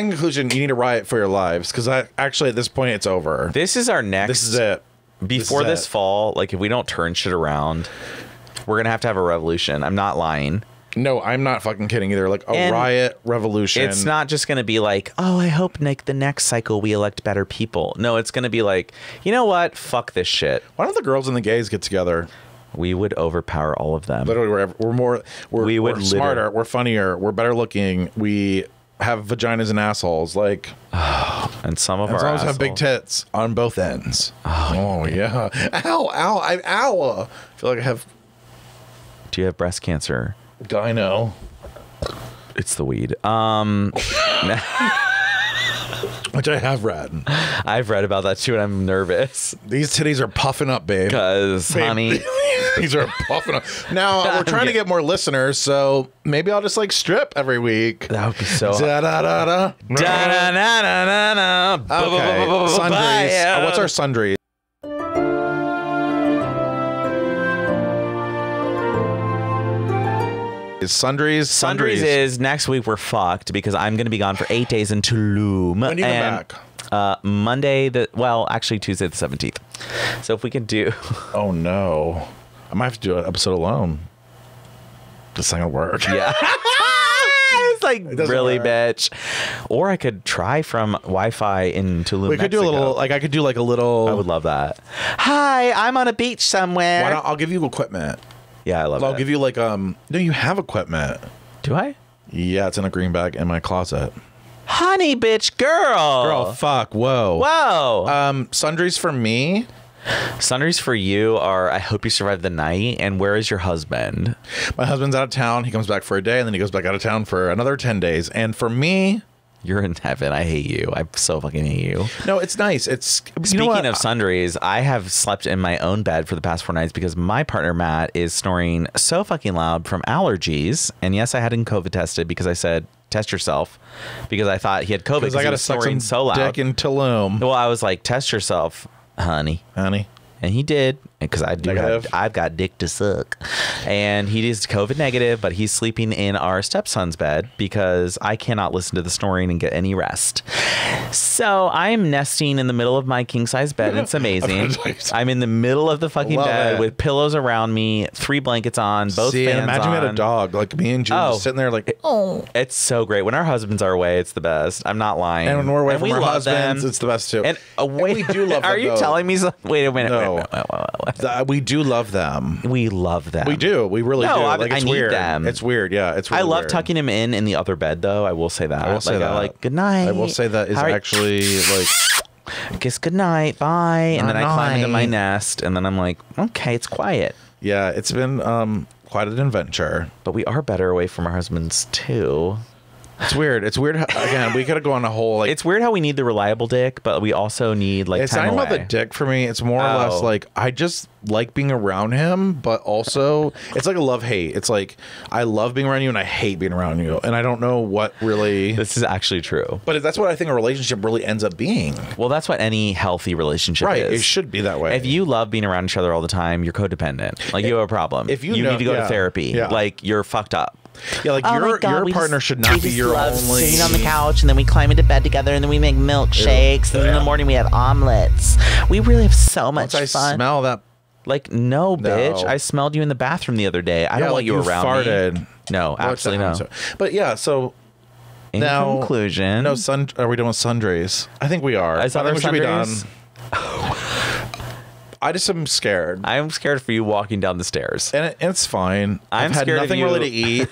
conclusion, you need to riot for your lives, because actually at this point it's over. This is our next. This is it. Before this fall, like if we don't turn shit around, we're gonna have a revolution. I'm not lying. No, I'm not fucking kidding either. Like a riot revolution. It's not just going to be like, oh, I hope the next cycle we elect better people. No, it's going to be like, you know what? Fuck this shit. Why don't the girls and the gays get together? We would overpower all of them. Literally, we're smarter, we're funnier, we're better looking. We have vaginas and assholes, like, and some of our assholes have big tits on both ends. Oh yeah. Ow! I feel like I have. Do you have breast cancer? I know. It's the weed. Which I have read. I've read about that too, and I'm nervous. These titties are puffing up, babe. Because, honey, these are puffing up. Now we're trying to get more listeners, so maybe I'll just like strip every week. That would be so. Da da da da. Da da da da da. Okay. Sundries. What's our sundries? Sundries is next week. We're fucked because I'm going to be gone for 8 days in Tulum. When do you come back? Monday. Actually Tuesday the 17th. So if we can do. Oh no, I might have to do an episode alone. This ain't gonna work. Yeah. It's like really, bitch. Or I could try from Wi-Fi in Tulum. We could do a little. Like I could do like a little. I would love that. Hi, I'm on a beach somewhere. Why not? I'll give you equipment. Yeah, I love it. I'll give you like no, you have equipment. Do I? Yeah, it's in a green bag in my closet. Honey, bitch, girl. Fuck. Whoa. Whoa. Sundries for me. Sundries for you are, I hope you survive the night. And where is your husband? My husband's out of town. He comes back for a day, and then he goes back out of town for another 10 days. And for me... You're in heaven. I hate you. I so fucking hate you. No, it's nice. It's Speaking of sundries, I have slept in my own bed for the past 4 nights because my partner, Matt, is snoring so fucking loud from allergies. And yes, I had him COVID tested because I said, test yourself, because I thought he had COVID because I got to snoring so loud. Dick in Tulum. Well, I was like, test yourself, honey. And he did, because I've got dick to suck. And he is COVID negative, but he's sleeping in our stepson's bed because I cannot listen to the snoring and get any rest. So I'm nesting in the middle of my king size bed. And it's amazing. I'm in the middle of the fucking bed with pillows around me, 3 blankets on, both fans imagine on. we had a dog like me and June just sitting there like, oh. It's so great. When our husbands are away, it's the best. I'm not lying. And when we're away from our husbands, it's the best too. And we do love them. Are you telling me something? Wait a minute. No. Wait. We do love them. We love them. We do. We really do. Like, I it's need weird. them. It's weird. Yeah, it's really I love weird. tucking him in the other bed, though. I will say that. I will say that. I like, good night. I will say that is actually like... Kiss good night, bye. And then I climb into my nest, and then I'm like, okay, it's quiet. Yeah, it's been quite an adventure. But we are better away from our husbands, too. It's weird. It's weird. Again, we could have gone a whole like. It's weird how we need the reliable dick, but we also need like. It's time not away. about the dick for me. It's more or less like I just like being around him, but also it's like a love hate. It's like I love being around you and I hate being around you, and I don't know what really. This is actually true, but that's what I think a relationship really ends up being. Well, that's what any healthy relationship is. It should be that way. If you love being around each other all the time, you're codependent. Like you have a problem. If you need to go to therapy. Like you're fucked up. Yeah, like your partner should not be your only. Sitting on the couch, and then we climb into bed together, and then we make milkshakes, and then in the morning we have omelets. We really have so much fun. Once I smell that. Like no, bitch! I smelled you in the bathroom the other day. I don't want you around farted. me. No, absolutely no. But yeah, so in now, conclusion, no sun. Are we doing sundries? I think we are. I think we should be done. I just am scared. I'm scared for you walking down the stairs, and it's fine. I've had scared nothing of you. really to eat.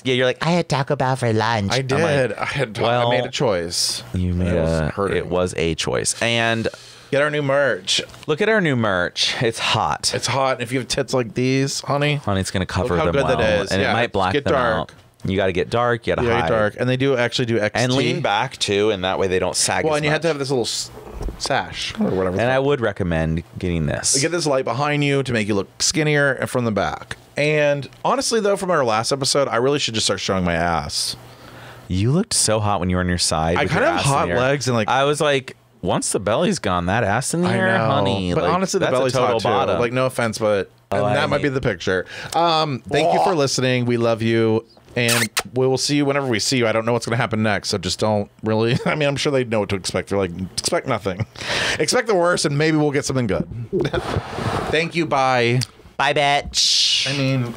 You're like, I had Taco Bell for lunch. I did. I made a choice. You made it was a choice. And get our new merch. Look at our new merch. It's hot. It's hot. And if you have tits like these, honey, it's going to cover how them good well. That is. And yeah, it might black get them dark. out. You got to get dark. You got to hide. Get dark. And they do actually do XT. And lean back too, and that way they don't sag. Well, as and you much. have to have this little sash or whatever. And I would recommend getting this. You get this light behind you to make you look skinnier and from the back. And honestly, though, from our last episode, I really should just start showing my ass. You looked so hot when you were on your side. I kind of have hot legs and like I was like, once the belly's gone, that ass in the air, honey. But like, honestly, the belly's hot too. Like, no offense, but that might be the picture. Thank you for listening. We love you. And we will see you whenever we see you. I don't know what's going to happen next, so just don't really. I mean, I'm sure they know what to expect. They're like, expect nothing. Expect the worst, and maybe we'll get something good. Thank you. Bye. Bye, bitch. I mean...